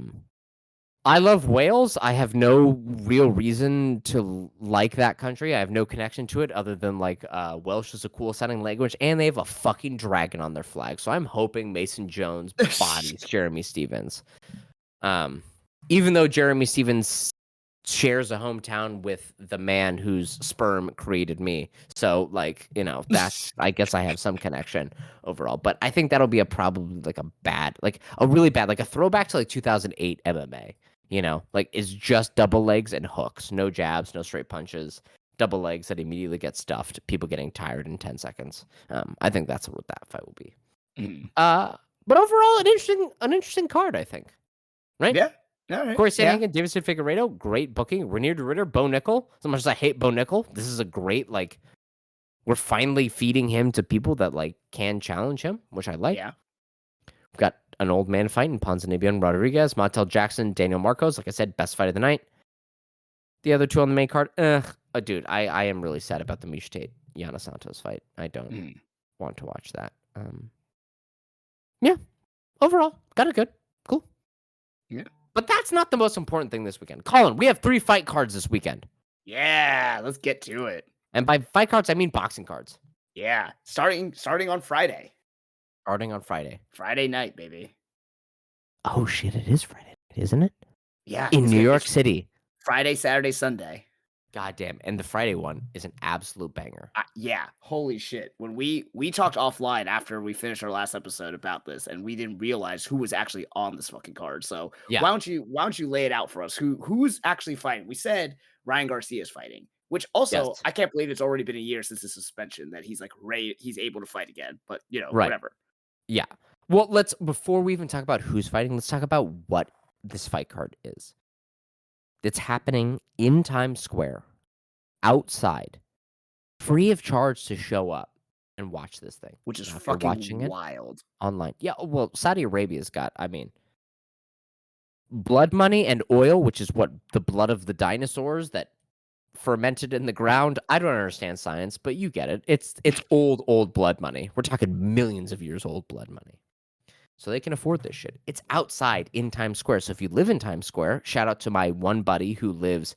Speaker 1: I love Wales. I have no real reason to like that country. I have no connection to it other than like Welsh is a cool sounding language, and they have a fucking dragon on their flag. So I'm hoping Mason Jones bodies Jeremy Stevens. Even though Jeremy Stevens shares a hometown with the man whose sperm created me. So like, you know, that's I guess I have some connection overall. But I think that'll be probably like a really bad, like a throwback to like 2008 MMA. You know, like it's just double legs and hooks, no jabs, no straight punches, double legs that immediately get stuffed, people getting tired in 10 seconds. I think that's what that fight will be.
Speaker 2: Mm-hmm.
Speaker 1: But overall, an interesting card, I think. Right?
Speaker 2: Yeah. All right.
Speaker 1: Corey Sandhagen, Davison Figueiredo, great booking. Renier de Ritter, Bo Nickel. As much as I hate Bo Nickel, this is a great like. We're finally feeding him to people that like can challenge him, which I like.
Speaker 2: Yeah.
Speaker 1: We've got an old man fighting Ponzinibbio and Rodriguez, Montel Jackson, Daniel Marcos. Like I said, best fight of the night. The other two on the main card, dude, I am really sad about the Mish Tate Yana Santos fight. I don't want to watch that. Yeah, overall, got it good, cool.
Speaker 2: Yeah,
Speaker 1: but that's not the most important thing this weekend. Colin, we have 3 fight cards this weekend.
Speaker 2: Yeah, let's get to it.
Speaker 1: And by fight cards, I mean boxing cards.
Speaker 2: Yeah, starting on Friday.
Speaker 1: Starting on Friday.
Speaker 2: Friday night, baby.
Speaker 1: Oh shit, it is Friday night, isn't it?
Speaker 2: Yeah.
Speaker 1: In New York City.
Speaker 2: Friday, Saturday, Sunday.
Speaker 1: Goddamn. And the Friday one is an absolute banger.
Speaker 2: Yeah, holy shit. When we talked offline after we finished our last episode about this, and we didn't realize who was actually on this fucking card. So
Speaker 1: Yeah.
Speaker 2: why don't you lay it out for us? Who's actually fighting? We said Ryan Garcia is fighting, which also
Speaker 1: Yes.
Speaker 2: I can't believe it's already been a year since his suspension that he's like he's able to fight again. But
Speaker 1: Right.
Speaker 2: whatever.
Speaker 1: Yeah. Well, let's before we even talk about who's fighting, let's talk about what this fight card is. It's happening in Times Square, outside, free of charge to show up and watch this thing.
Speaker 2: Which is
Speaker 1: Now, if you're
Speaker 2: fucking
Speaker 1: watching it
Speaker 2: wild.
Speaker 1: online, yeah, well, Saudi Arabia's got, I mean, blood money and oil, which is what the blood of the dinosaurs that fermented in the ground. I don't understand science, but you get it. It's old blood money. We're talking millions of years old blood money. So they can afford this shit. It's outside in Times Square. So if you live in Times Square, shout out to my one buddy who lives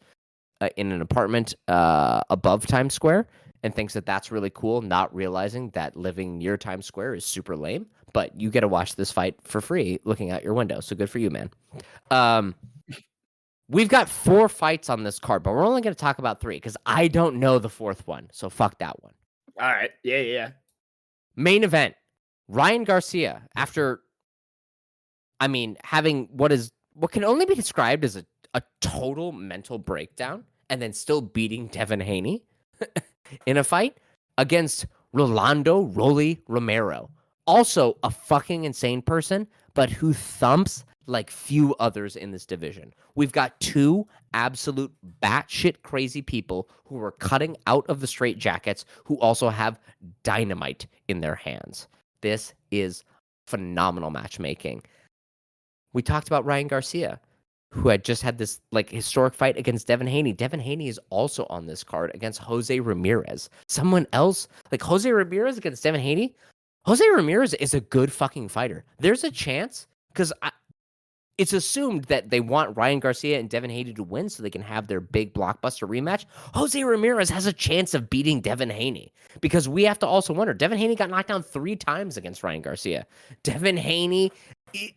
Speaker 1: in an apartment above Times Square and thinks that that's really cool, not realizing that living near Times Square is super lame. But you get to watch this fight for free looking out your window. So good for you, man. We've got 4 fights on this card, but we're only going to talk about 3 because I don't know the 4th one. So fuck that one.
Speaker 2: All right. Yeah.
Speaker 1: Main event. Ryan Garcia, after, I mean, having what can only be described as a total mental breakdown and then still beating Devin Haney in a fight against Rolando Rolly Romero. Also a fucking insane person, but who thumps like few others in this division. We've got 2 absolute batshit crazy people who are cutting out of the straitjackets who also have dynamite in their hands. This is phenomenal matchmaking. We talked about Ryan Garcia, who had just had this like historic fight against Devin Haney. Devin Haney is also on this card against Jose Ramirez. Someone else, like Jose Ramirez against Devin Haney. Jose Ramirez is a good fucking fighter. There's a chance, because it's assumed that they want Ryan Garcia and Devin Haney to win so they can have their big blockbuster rematch. Jose Ramirez has a chance of beating Devin Haney, because we have to also wonder, Devin Haney got knocked down 3 times against Ryan Garcia. Devin Haney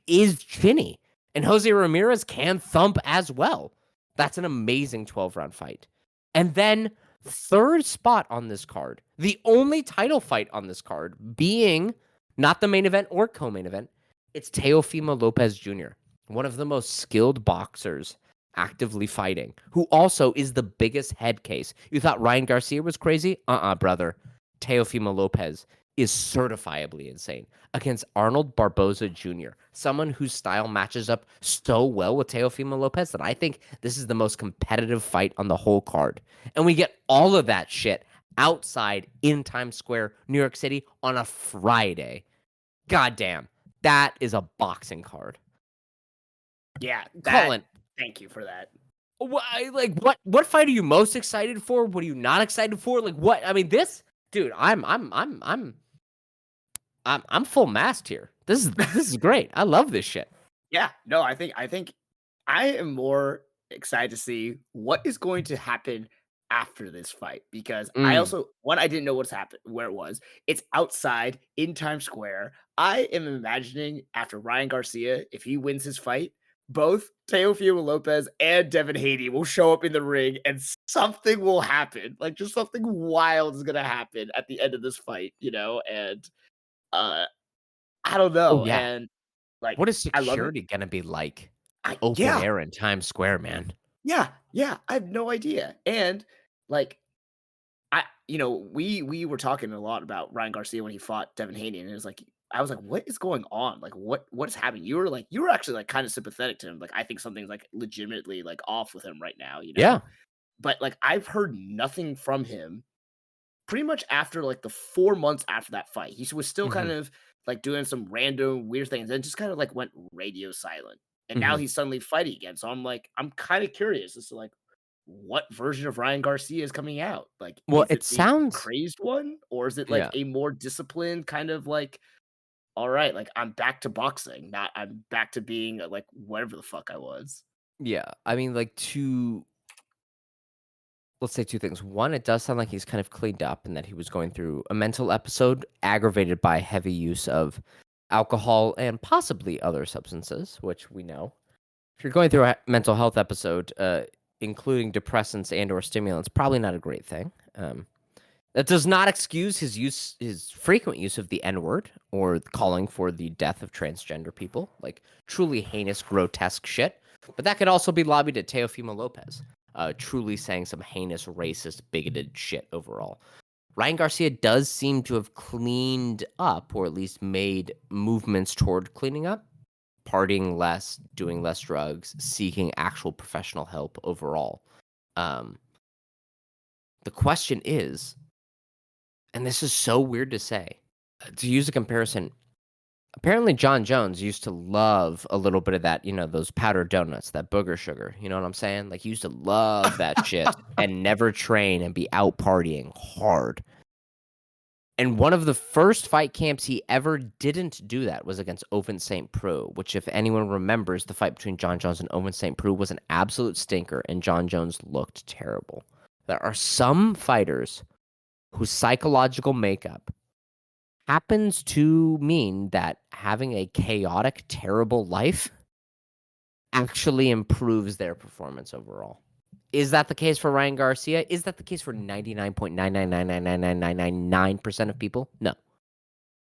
Speaker 1: is chinny, and Jose Ramirez can thump as well. That's an amazing 12-round fight. And then 3rd spot on this card, the only title fight on this card being not the main event or co-main event, it's Teofimo Lopez Jr., one of the most skilled boxers actively fighting, who also is the biggest head case. You thought Ryan Garcia was crazy? Brother. Teofimo Lopez is certifiably insane against Arnold Barboza Jr., someone whose style matches up so well with Teofimo Lopez that I think this is the most competitive fight on the whole card. And we get all of that shit outside in Times Square, New York City on a Friday. Goddamn. That is a boxing card.
Speaker 2: Yeah.
Speaker 1: Colin,
Speaker 2: Thank you for that.
Speaker 1: What fight are you most excited for? What are you not excited for? Like what? I mean, this dude, I'm full mast here. This is great. I love this shit.
Speaker 2: Yeah, no, I think I am more excited to see what is going to happen after this fight, because I also I didn't know what's happened where it was. It's outside in Times Square. I am imagining after Ryan Garcia, if he wins his fight, both Teofimo Lopez and Devin Haney will show up in the ring and something will happen. Like just something wild is gonna happen at the end of this fight, and I don't
Speaker 1: Oh
Speaker 2: know.
Speaker 1: yeah.
Speaker 2: And like
Speaker 1: What is
Speaker 2: I love it.
Speaker 1: security gonna be like? Open
Speaker 2: Yeah,
Speaker 1: air in Times Square, man.
Speaker 2: yeah, I have no idea. And like we were talking a lot about Ryan Garcia when he fought Devin Haney, and it was like I was like, what is going on? Like what is happening? You were actually like kind of sympathetic to him. Like I think something's like legitimately like off with him right now.
Speaker 1: Yeah.
Speaker 2: But like I've heard nothing from him pretty much after like the 4 months after that fight. He was still kind
Speaker 1: Mhm.
Speaker 2: of like doing some random weird things and just kind of like went radio silent. And now
Speaker 1: Mhm.
Speaker 2: he's suddenly fighting again. So I'm kind of curious as to like what version of Ryan Garcia is coming out. Like,
Speaker 1: Well,
Speaker 2: is
Speaker 1: it
Speaker 2: it the
Speaker 1: sounds
Speaker 2: crazed one? Or is it like
Speaker 1: yeah.
Speaker 2: a more disciplined kind of like, all right, like I'm back to boxing, not I'm back to being like whatever the fuck I was.
Speaker 1: Yeah. I mean, like, let's say 2 things. One, it does sound like he's kind of cleaned up and that he was going through a mental episode aggravated by heavy use of alcohol and possibly other substances, which we know. If you're going through a mental health episode, including depressants and or stimulants, probably not a great thing. That does not excuse his frequent use of the N-word or calling for the death of transgender people, like truly heinous, grotesque shit. But that could also be lobbied at Teofimo Lopez, truly saying some heinous, racist, bigoted shit overall. Ryan Garcia does seem to have cleaned up, or at least made movements toward cleaning up, partying less, doing less drugs, seeking actual professional help overall. Um, the question is, and this is so weird to say, to use a comparison, apparently John Jones used to love a little bit of that, those powdered donuts, that booger sugar. You know what I'm saying? Like, he used to love that shit and never train and be out partying hard. And one of the first fight camps he ever didn't do that was against Ovince St. Preux, which, if anyone remembers, the fight between John Jones and Ovince St. Preux was an absolute stinker, and John Jones looked terrible. There are some fighters whose psychological makeup happens to mean that having a chaotic, terrible life actually improves their performance overall. Is that the case for Ryan Garcia? Is that the case for 99.9999999% of people? No.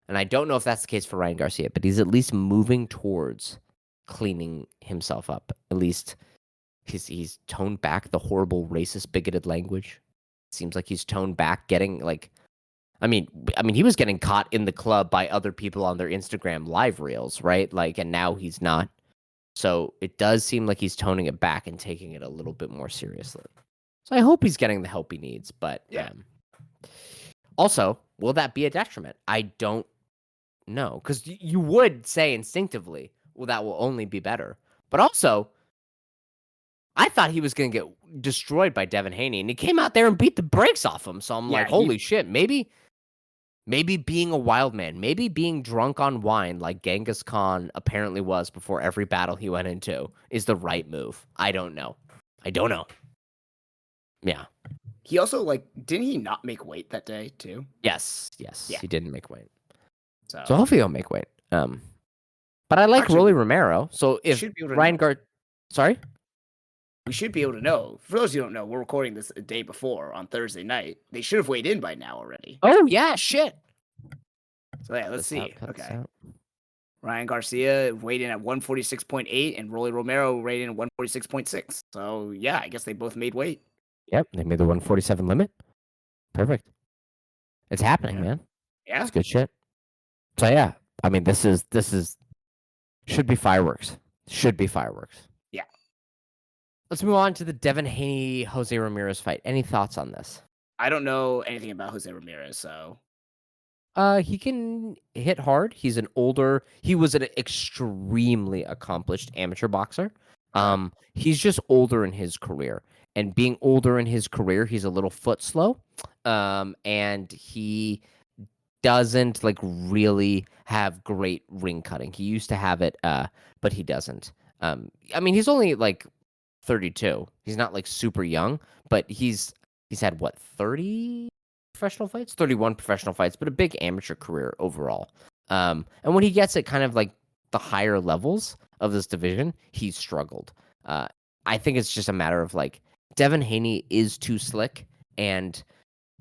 Speaker 1: And I don't know if that's the case for Ryan Garcia, but he's at least moving towards cleaning himself up. At least he's toned back the horrible, racist, bigoted language. Seems like he's toned back getting, like, I mean, he was getting caught in the club by other people on their Instagram live reels, right? Like, and now he's not. So it does seem like he's toning it back and taking it a little bit more seriously. So I hope he's getting the help he needs. But also, will that be a detriment? I don't know. Because you would say instinctively, well, that will only be better. But also, I thought he was going to get destroyed by Devin Haney. And he came out there and beat the brakes off him. So I'm like, holy shit, maybe being a wild man, maybe being drunk on wine like Genghis Khan apparently was before every battle he went into is the right move. I don't know. Yeah.
Speaker 2: He also, didn't he not make weight that day too?
Speaker 1: Yes. Yeah. He didn't make weight. So hopefully he'll make weight. But I like Rolly Romero. So if Ryan sorry?
Speaker 2: We should be able to know. For those who don't know, we're recording this a day before on Thursday night. They should have weighed in by now already.
Speaker 1: Oh, yeah, shit.
Speaker 2: So, yeah, let's see. Okay. Ryan Garcia weighed in at 146.8, and Rolly Romero weighed in at 146.6. So, yeah, I guess they both made weight.
Speaker 1: Yep, they made the 147 limit. Perfect. It's happening, man.
Speaker 2: Yeah.
Speaker 1: It's good shit. So, yeah, I mean, this is should be fireworks. Yeah. Let's move on to the Devin Haney Jose Ramirez fight. Any thoughts on this?
Speaker 2: I don't know anything about Jose Ramirez, so.
Speaker 1: He can hit hard. He was an extremely accomplished amateur boxer. He's just older in his career. And being older in his career, he's a little foot slow. And he doesn't really have great ring cutting. He used to have it, but he doesn't. I mean, he's only 32. He's not super young, but he's had 30 professional fights, 31 professional fights, but a big amateur career overall. And when he gets at kind of the higher levels of this division, he's struggled. I think it's just a matter of Devin Haney is too slick and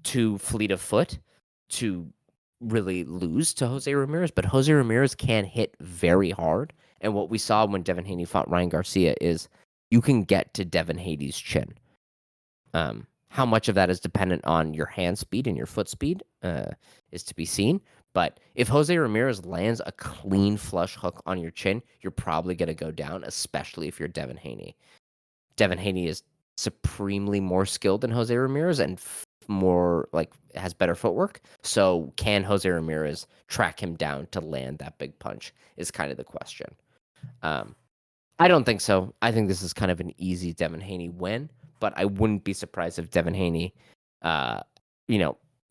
Speaker 1: too fleet of foot to really lose to Jose Ramirez, but Jose Ramirez can hit very hard. And what we saw when Devin Haney fought Ryan Garcia is you can get to Devin Haney's chin. How much of that is dependent on your hand speed and your foot speed is to be seen. But if Jose Ramirez lands a clean flush hook on your chin, you're probably going to go down, especially if you're Devin Haney. Devin Haney is supremely more skilled than Jose Ramirez and more has better footwork. So can Jose Ramirez track him down to land that big punch is kind of the question. I don't think so. I think this is kind of an easy Devin Haney win, but I wouldn't be surprised if Devin Haney,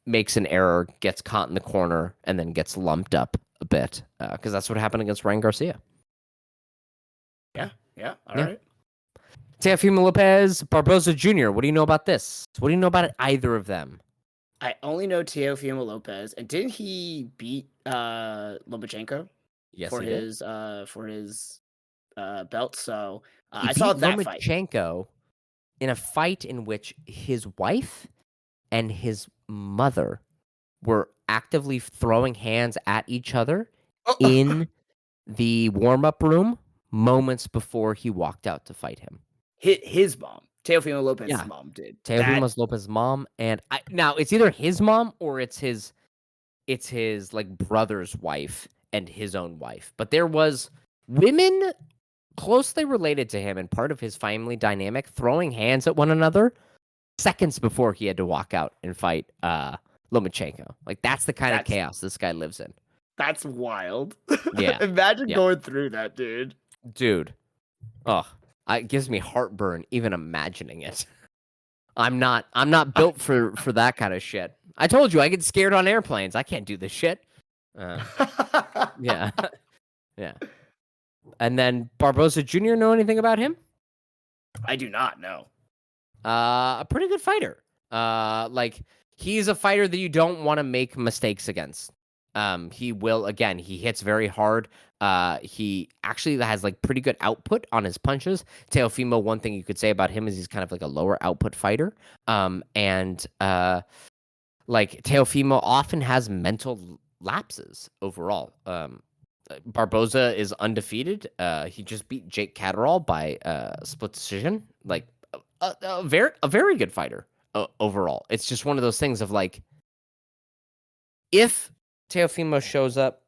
Speaker 1: makes an error, gets caught in the corner, and then gets lumped up a bit, because that's what happened against Ryan Garcia.
Speaker 2: Yeah. All right.
Speaker 1: Teofimo Lopez, Barboza Jr., what do you know about this? What do you know about either of them?
Speaker 2: I only know Teofimo Lopez, and didn't he beat Lomachenko?
Speaker 1: Yes,
Speaker 2: for
Speaker 1: he
Speaker 2: his
Speaker 1: did.
Speaker 2: for his belt. So
Speaker 1: I
Speaker 2: saw that
Speaker 1: Lomachenko, in a fight in which his wife and his mother were actively throwing hands at each other
Speaker 2: Oh,
Speaker 1: in the warm-up room moments before he walked out to fight him.
Speaker 2: his mom, Teofimo Lopez's
Speaker 1: Yeah.
Speaker 2: mom, did that.
Speaker 1: Teofimo Lopez's mom, and now it's either his mom or it's his like brother's wife and his own wife. But there was women closely related to him and part of his family dynamic throwing hands at one another seconds before he had to walk out and fight Lomachenko. Like that's the kind of
Speaker 2: That's
Speaker 1: chaos this guy lives in.
Speaker 2: that's wild.
Speaker 1: Yeah.
Speaker 2: Imagine
Speaker 1: Yeah.
Speaker 2: going through that, dude.
Speaker 1: Dude. Oh, it gives me heartburn even imagining it. I'm not built for that kind of shit. I told you I get scared on airplanes. I can't do this shit. Uh, yeah. Yeah. And then Barboza Jr. know anything about him?
Speaker 2: I do not know.
Speaker 1: A pretty good fighter. Like he's a fighter that you don't want to make mistakes against. He will again. He hits very hard. He actually has like pretty good output on his punches. Teofimo, one thing you could say about him is he's kind of like a lower output fighter. And like Teofimo often has mental lapses overall. Barboza is undefeated. He just beat Jake Catterall by split decision. Like a very good fighter overall. It's just one of those things of like, if Teofimo shows up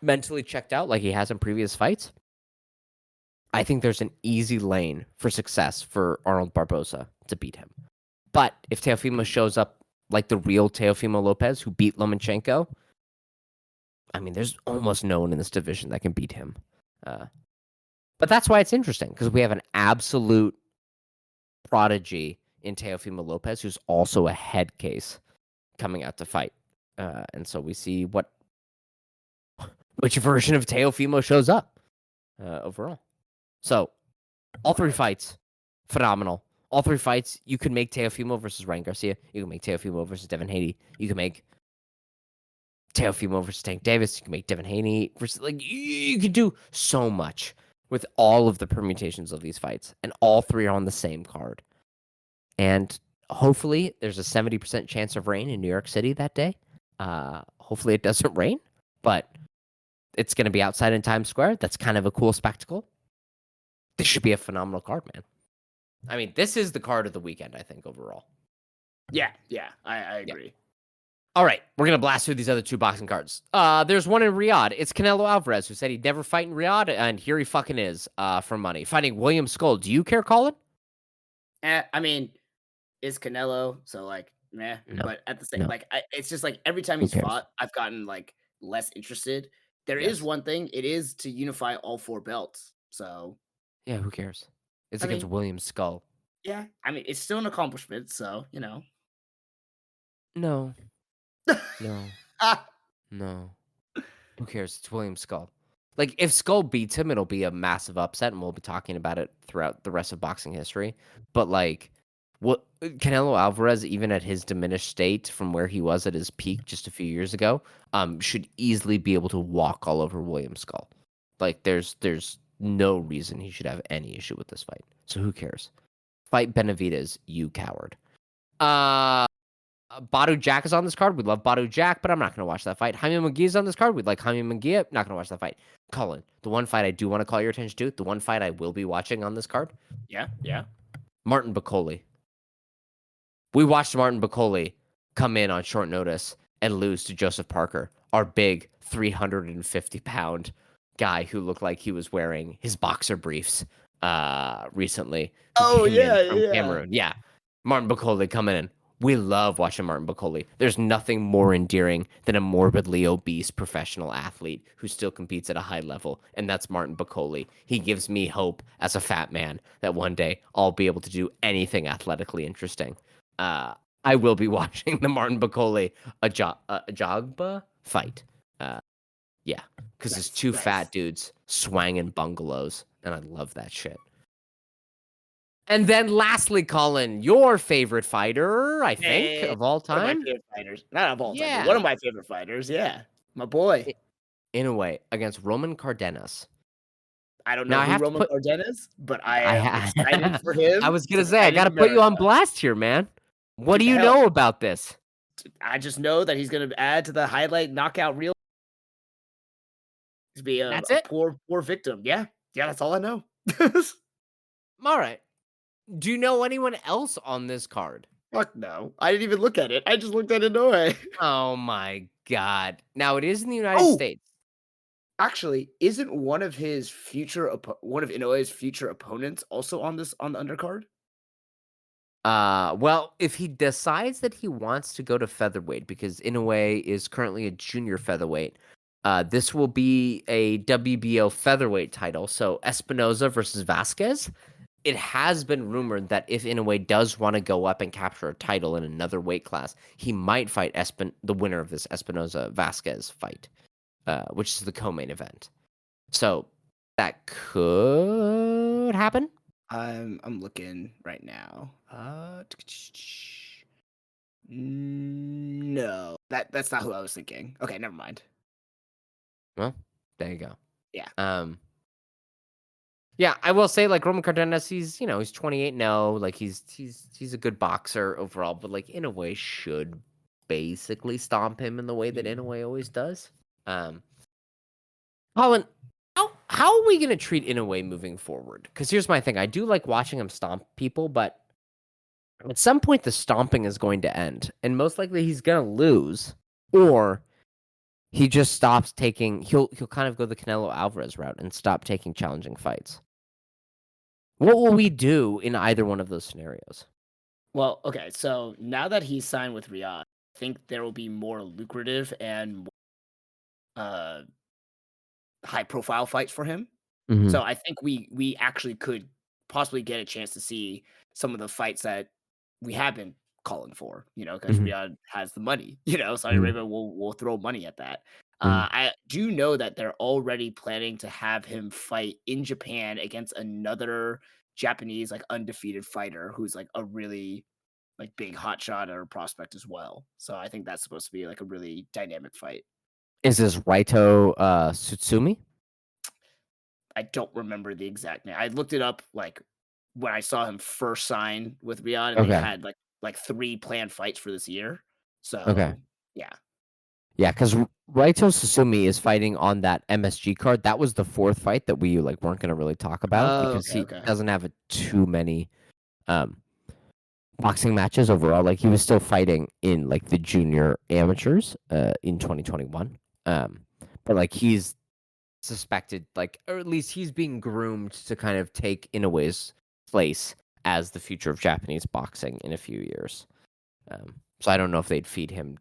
Speaker 1: mentally checked out like he has in previous fights, I think there's an easy lane for success for Arnold Barboza to beat him. But if Teofimo shows up like the real Teofimo Lopez who beat Lomachenko, I mean, there's almost no one in this division that can beat him. But that's why it's interesting because we have an absolute prodigy in Teofimo Lopez who's also a head case coming out to fight. And so we see which version of Teofimo shows up overall. So all three fights, phenomenal. All three fights, you could make Teofimo versus Ryan Garcia. You can make Teofimo versus Devin Haney. You can make Teofimo versus Tank Davis. You can make Devin Haney versus like you could do so much with all of the permutations of these fights, and all three are on the same card. And hopefully, there's a 70% chance of rain in New York City that day. Hopefully, it doesn't rain, but it's going to be outside in Times Square. That's kind of a cool spectacle. This should be a phenomenal card, man. I mean, this is the card of the weekend, I think, overall.
Speaker 2: Yeah, I agree.
Speaker 1: All right, we're going to blast through these other two boxing cards. There's one in Riyadh. It's Canelo Alvarez, who said he'd never fight in Riyadh, and here he fucking is for money. Fighting William Skull. Do you care, Colin?
Speaker 2: I mean, it's Canelo, so like, meh.
Speaker 1: No,
Speaker 2: But at the same,
Speaker 1: no.
Speaker 2: like, it's just like every time
Speaker 1: Who
Speaker 2: he's
Speaker 1: cares?
Speaker 2: fought, I've gotten like less interested. There is
Speaker 1: Yes.
Speaker 2: one thing; it is to unify all four belts. So,
Speaker 1: Yeah, who cares? It's
Speaker 2: I
Speaker 1: against
Speaker 2: mean,
Speaker 1: William Skull.
Speaker 2: yeah, I mean, it's still an accomplishment. So,
Speaker 1: No, no, no. Who cares? It's William Skull. Like, if Skull beats him, it'll be a massive upset, and we'll be talking about it throughout the rest of boxing history. But, like, what Canelo Alvarez, even at his diminished state from where he was at his peak just a few years ago, should easily be able to walk all over William Skull. Like, there's no reason he should have any issue with this fight. So who cares? Fight Benavidez, you coward. Badu Jack is on this card. We love Badu Jack, but I'm not going to watch that fight. Jaime Munguia is on this card. We'd like Jaime Munguia. Not going to watch that fight. Colin, the one fight I do want to call your attention to, the one fight I will be watching on this card,
Speaker 2: yeah.
Speaker 1: Martin Bakole. We watched Martin Bakole come in on short notice and lose to Joseph Parker, our big 350-pound guy who looked like he was wearing his boxer briefs recently.
Speaker 2: Oh
Speaker 1: Came in
Speaker 2: yeah,
Speaker 1: from
Speaker 2: yeah.
Speaker 1: Cameroon. Yeah. Martin Bakole coming in. We love watching Martin Bakole. There's nothing more endearing than a morbidly obese professional athlete who still competes at a high level, and that's Martin Bakole. He gives me hope as a fat man that one day I'll be able to do anything athletically interesting. I will be watching the Martin Bakole Ajagba fight. Yeah, because it's two fat dudes swanging bungalows, and I love that shit. And then lastly, Colin, your favorite fighter, I think, of all
Speaker 2: One of my
Speaker 1: time.
Speaker 2: favorite fighters. Not of all time, but
Speaker 1: Yeah.
Speaker 2: one of my favorite fighters. Yeah, my boy.
Speaker 1: In a way, against Roman Cardenas.
Speaker 2: I don't
Speaker 1: Now
Speaker 2: know
Speaker 1: I
Speaker 2: who
Speaker 1: have to
Speaker 2: Roman
Speaker 1: put
Speaker 2: Cardin is, but I
Speaker 1: I
Speaker 2: am excited
Speaker 1: ha
Speaker 2: for
Speaker 1: I
Speaker 2: him
Speaker 1: was
Speaker 2: to
Speaker 1: gonna say, I
Speaker 2: defend
Speaker 1: gotta put you on
Speaker 2: America.
Speaker 1: blast here, man. What do
Speaker 2: Dude,
Speaker 1: you
Speaker 2: hell,
Speaker 1: know about this?
Speaker 2: I just know that he's gonna add to the highlight knockout reel to be
Speaker 1: That's
Speaker 2: a
Speaker 1: it?
Speaker 2: poor victim. Yeah, yeah, that's all I know.
Speaker 1: Alright. Do you know anyone else on this card?
Speaker 2: Fuck no, I didn't even look at it. I just looked at it no way.
Speaker 1: Oh my god. Now it is in the United
Speaker 2: Oh,
Speaker 1: States.
Speaker 2: actually, isn't one of Inoue's future opponents also on the undercard?
Speaker 1: Well, if he decides that he wants to go to featherweight, because Inoue is currently a junior featherweight, this will be a WBO featherweight title. So Espinoza versus Vasquez. It has been rumored that if Inoue does want to go up and capture a title in another weight class, he might fight the winner of this Espinoza Vasquez fight, which is the co-main event. So that could happen.
Speaker 2: I'm looking right now. No, that's not who I was thinking. Okay, never mind.
Speaker 1: Well, there you go.
Speaker 2: Yeah.
Speaker 1: Um, Yeah, I will say like Roman Cardenas, he's 28-0, like he's a good boxer overall, but like in a way should basically stomp him in the way that
Speaker 2: Mhm.
Speaker 1: Inoue always does. Um, Colin, how are we gonna treat Inoue moving forward? Because here's my thing: I do like watching him stomp people, but at some point the stomping is going to end, and most likely he's gonna lose, or he just stops taking. He'll kind of go the Canelo Alvarez route and stop taking challenging fights. What will we do in either one of those scenarios?
Speaker 2: Well, okay, so now that he's signed with Riyadh, I think there will be more lucrative and uh high profile fights for him.
Speaker 1: Mhm,
Speaker 2: So I think we actually could possibly get a chance to see some of the fights that we have been calling for, because
Speaker 1: mhm,
Speaker 2: Riyadh has the money, Saudi
Speaker 1: mhm,
Speaker 2: Arabia will throw money at that.
Speaker 1: mhm.
Speaker 2: I do know that they're already planning to have him fight in Japan against another Japanese like undefeated fighter who's like a really like big hotshot or prospect as well. So I think that's supposed to be like a really dynamic fight.
Speaker 1: Is this Raito, Tsutsumi?
Speaker 2: I don't remember the exact name. I looked it up like when I saw him first sign with Riyadh, and they
Speaker 1: Okay,
Speaker 2: had like 3 planned fights for this year.
Speaker 1: okay.
Speaker 2: So, yeah.
Speaker 1: Yeah, 'cause Raito Tsutsumi is fighting on that MSG card. That was the 4th fight that we, like, weren't gonna really talk about
Speaker 2: Oh,
Speaker 1: because
Speaker 2: okay,
Speaker 1: he
Speaker 2: okay.
Speaker 1: doesn't have too many, um, boxing matches overall. Like, he was still fighting in, like, the junior amateurs, in 2021. But, like, he's suspected, like, or at least he's being groomed to kind of take Inoue's place as the future of Japanese boxing in a few years. So I don't know if they'd feed him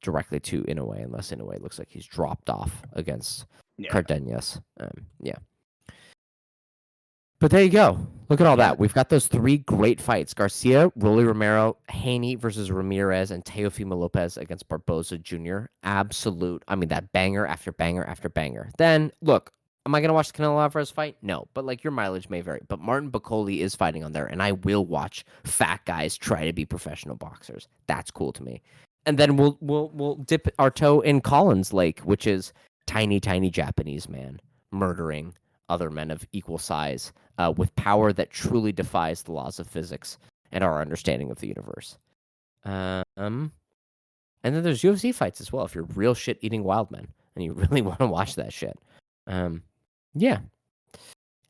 Speaker 1: directly to Inoue unless Inoue looks like he's dropped off against
Speaker 2: Yeah.
Speaker 1: Cardenas. Yeah. But there you go. Look at all
Speaker 2: Yeah.
Speaker 1: that. We've got those 3 great fights. Garcia, Rolly Romero, Haney versus Ramirez, and Teofimo Lopez against Barboza Jr. Absolute. I mean, that banger after banger after banger. Then, look, am I going to watch the Canelo Alvarez fight? No. But, like, your mileage may vary. But Martin Bacoli is fighting on there, and I will watch fat guys try to be professional boxers. That's cool to me. And then we'll dip our toe in Collins Lake, which is tiny, tiny Japanese man murdering other men of equal size with power that truly defies the laws of physics and our understanding of the universe. And then there's UFC fights as well. If you're real shit eating wild men and you really want to watch that shit, um, yeah.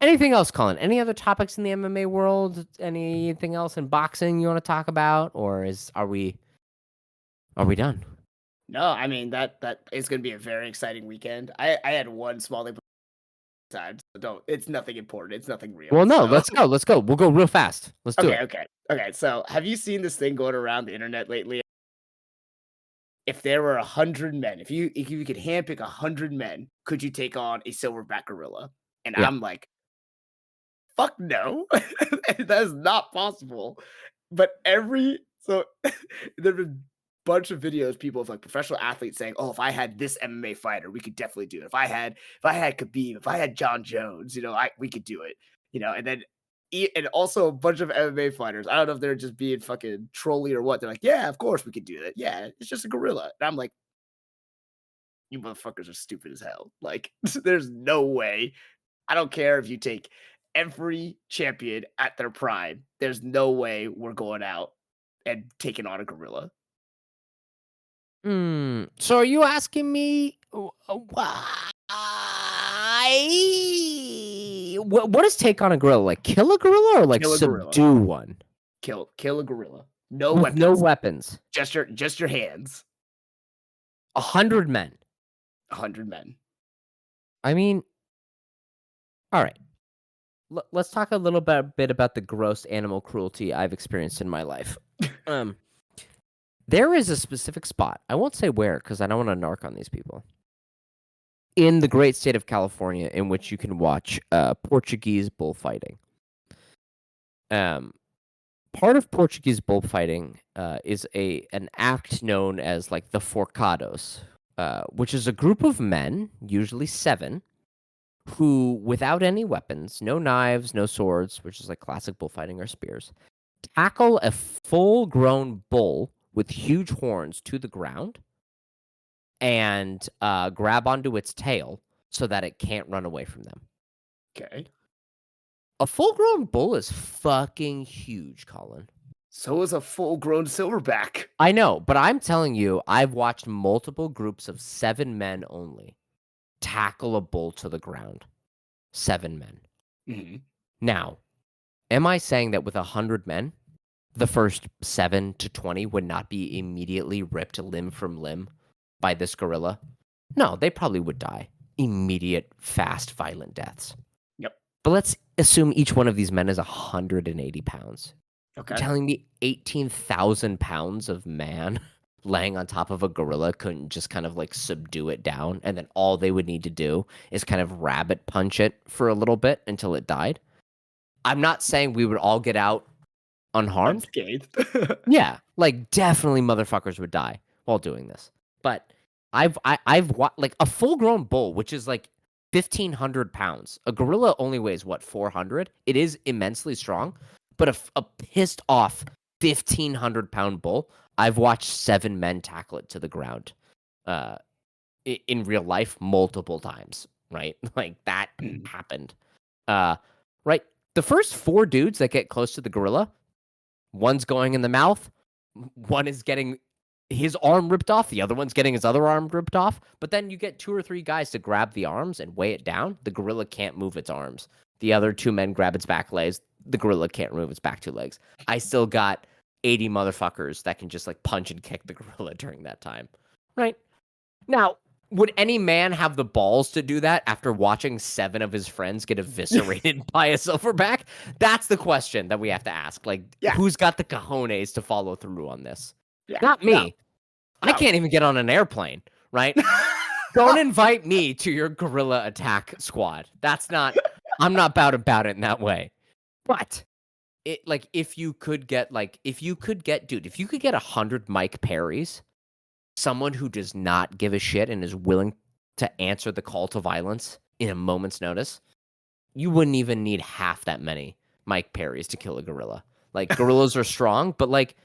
Speaker 1: Anything else, Colin? Any other topics in the MMA world? Anything else in boxing you want to talk about, or are we done?
Speaker 2: No, I mean, that is gonna be a very exciting weekend. I had one small thing time, so don't it's nothing important, it's nothing real,
Speaker 1: Well, no.
Speaker 2: so
Speaker 1: Let's go. Let's go. We'll go real fast. Let's do
Speaker 2: okay,
Speaker 1: it.
Speaker 2: okay, okay, so have you seen this thing going around the internet lately? If there were 100 men, if you could handpick 100 men, could you take on a silverback gorilla? And
Speaker 1: Yeah.
Speaker 2: I'm like, "Fuck no. That is not possible." But there've been bunch of videos, people of, like, professional athletes saying, "Oh, if I had this MMA fighter, we could definitely do it. If I had Khabib, if I had John Jones, we could do it." And then and also a bunch of MMA fighters, I don't know if they're just being fucking trolly or what, they're like, "Yeah, of course we could do that. Yeah, it's just a gorilla." And I'm like, "You motherfuckers are stupid as hell. Like, there's no way I don't care if you take every champion at their prime. There's no way we're going out and taking on a gorilla.
Speaker 1: So are you asking me why? What is take on a gorilla? Like kill a gorilla or like
Speaker 2: Kill a gorilla.
Speaker 1: subdue one
Speaker 2: Kill a gorilla. No
Speaker 1: with no
Speaker 2: weapons.
Speaker 1: weapons?
Speaker 2: Just your hands.
Speaker 1: 100 men.
Speaker 2: 100 men.
Speaker 1: I mean, all right. Let's talk a little bit about the gross animal cruelty I've experienced in my life. Um, there is a specific spot. I won't say where because I don't want to narc on these people. In the great state of California, in which you can watch Portuguese bullfighting. Part of Portuguese bullfighting is an act known as like the forcados, which is a group of men, usually 7, who, without any weapons, no knives, no swords, which is like classic bullfighting or spears, tackle a full-grown bull with huge horns to the ground and grab onto its tail so that it can't run away from them.
Speaker 2: Okay.
Speaker 1: A full-grown bull is fucking huge, Colin.
Speaker 2: So is a full-grown silverback.
Speaker 1: I know, but I'm telling you, I've watched multiple groups of 7 men only tackle a bull to the ground. 7 men.
Speaker 2: Mm-hmm.
Speaker 1: Now, am I saying that with 100 men, the first 7 to 20 would not be immediately ripped limb from limb by this gorilla? No, they probably would die. Immediate, fast, violent deaths.
Speaker 2: Yep.
Speaker 1: But let's assume each one of these men is 180 pounds.
Speaker 2: Okay.
Speaker 1: You're telling me 18,000 pounds of man laying on top of a gorilla couldn't just kind of like subdue it down, and then all they would need to do is kind of rabbit punch it for a little bit until it died? I'm not saying we would all get out unharmed.
Speaker 2: Unscathed.
Speaker 1: Yeah, like definitely motherfuckers would die while doing this. But I've like a full grown bull, which is like 1,500 pounds. A gorilla only weighs what, 400? It is immensely strong, but a pissed off 1,500-pound bull, I've watched 7 men tackle it to the ground, in real life multiple times. Right, like that happened. Right, the first 4 dudes that get close to the gorilla, one's going in the mouth, one is getting his arm ripped off, the other one's getting his other arm ripped off, but then you get 2 or 3 guys to grab the arms and weigh it down. The gorilla can't move its arms. The other 2 men grab its back legs. The gorilla can't move its back 2 legs. I still got 80 motherfuckers that can just like punch and kick the gorilla during that time. Right? Now, would any man have the balls to do that after watching 7 of his friends get eviscerated by a silverback? That's the question that we have to ask. Like, who's got the cojones to follow through on this?
Speaker 2: Yeah.
Speaker 1: Not me.
Speaker 2: No.
Speaker 1: I can't even get on an airplane, right? Don't invite me to your gorilla attack squad. I'm not about it in that way. But it, like, if you could get 100 Mike Perrys, someone who does not give a shit and is willing to answer the call to violence in a moment's notice, you wouldn't even need half that many Mike Perrys to kill a gorilla. Like, gorillas are strong, but like,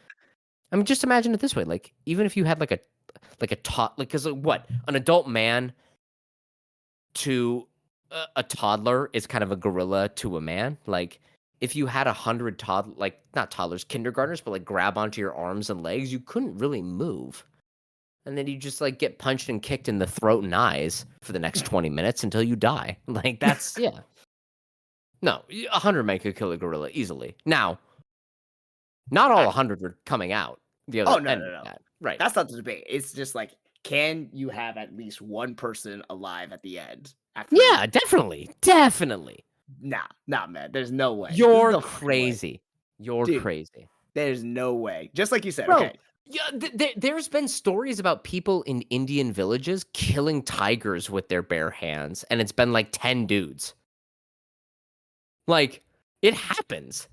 Speaker 1: I mean, just imagine it this way. Like, even if you had because what, an adult man to a toddler is kind of a gorilla to a man. Like, if you had 100 not toddlers, kindergartners, but like grab onto your arms and legs, you couldn't really move. And then you just like get punched and kicked in the throat and eyes for the next 20 minutes until you die. Like, that's, yeah. No, 100 men could kill a gorilla easily. Now, not all 100 are coming out the other end of that. Right.
Speaker 2: That's not the debate. It's just like, can you have at least one person alive at the end?
Speaker 1: Yeah, definitely. Definitely.
Speaker 2: Nah, man. There's no way.
Speaker 1: You're crazy. You're crazy.
Speaker 2: There's no way. Just like you said,
Speaker 1: Bro,
Speaker 2: okay.
Speaker 1: Yeah, there's been stories about people in Indian villages killing tigers with their bare hands, and it's been like 10 dudes. Like, it happens.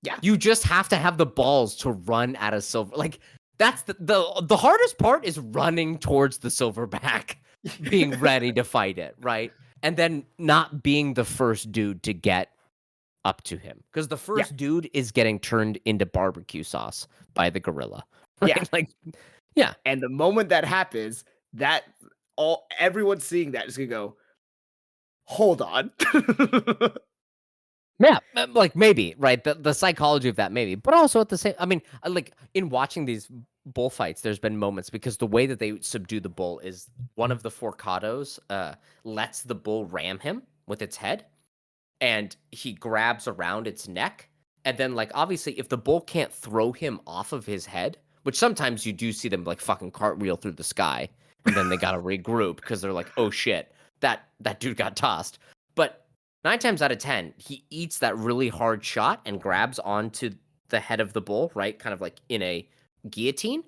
Speaker 2: Yeah.
Speaker 1: You just have to have the balls to run at a silver. Like, that's the hardest part is running towards the silverback, being ready to fight it, right? And then not being the first dude to get up to him. Because the first dude is getting turned into barbecue sauce by the gorilla. Right?
Speaker 2: Yeah.
Speaker 1: Like, yeah.
Speaker 2: And the moment that happens, everyone seeing that is gonna go, Hold on.
Speaker 1: Yeah, like maybe, right? The psychology of that maybe, but also at the same, I mean, like in watching these bullfights, there's been moments because the way that they subdue the bull is one of the forcados lets the bull ram him with its head, and he grabs around its neck, and then like obviously if the bull can't throw him off of his head, which sometimes you do see them like fucking cartwheel through the sky, and then they gotta regroup because they're like, oh shit, that dude got tossed, but 9 times out of 10, he eats that really hard shot and grabs onto the head of the bull, right? Kind of like in a guillotine.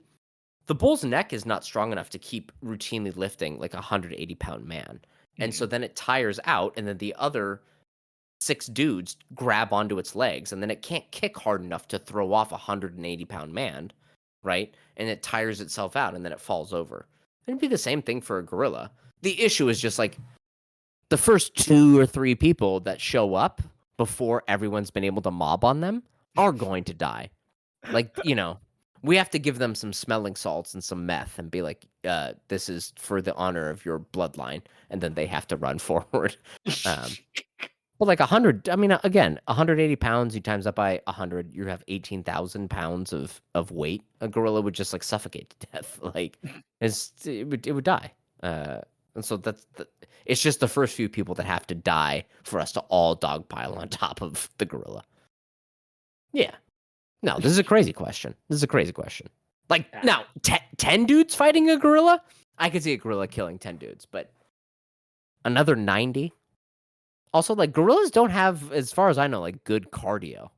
Speaker 1: The bull's neck is not strong enough to keep routinely lifting like a 180-pound man. And so
Speaker 2: Mhm.
Speaker 1: then it tires out, and then the other 6 dudes grab onto its legs, and then it can't kick hard enough to throw off a 180-pound man, right? And it tires itself out, and then it falls over. It'd be the same thing for a gorilla. The issue is just like the first 2 or 3 people that show up before everyone's been able to mob on them are going to die. Like, we have to give them some smelling salts and some meth and be like, this is for the honor of your bloodline. And then they have to run forward. Um, but like 100, I mean, again, 180 pounds, you times that by 100, you have 18,000 pounds of weight. A gorilla would just like suffocate to death. Like, it would die. And so it's just the first few people that have to die for us to all dogpile on top of the gorilla. Yeah. No, this is a crazy question. This is a crazy question. Like,
Speaker 2: Ah,
Speaker 1: now, 10 dudes fighting a gorilla? I could see a gorilla killing 10 dudes, but another 90? Also, like, gorillas don't have, as far as I know, like, good cardio.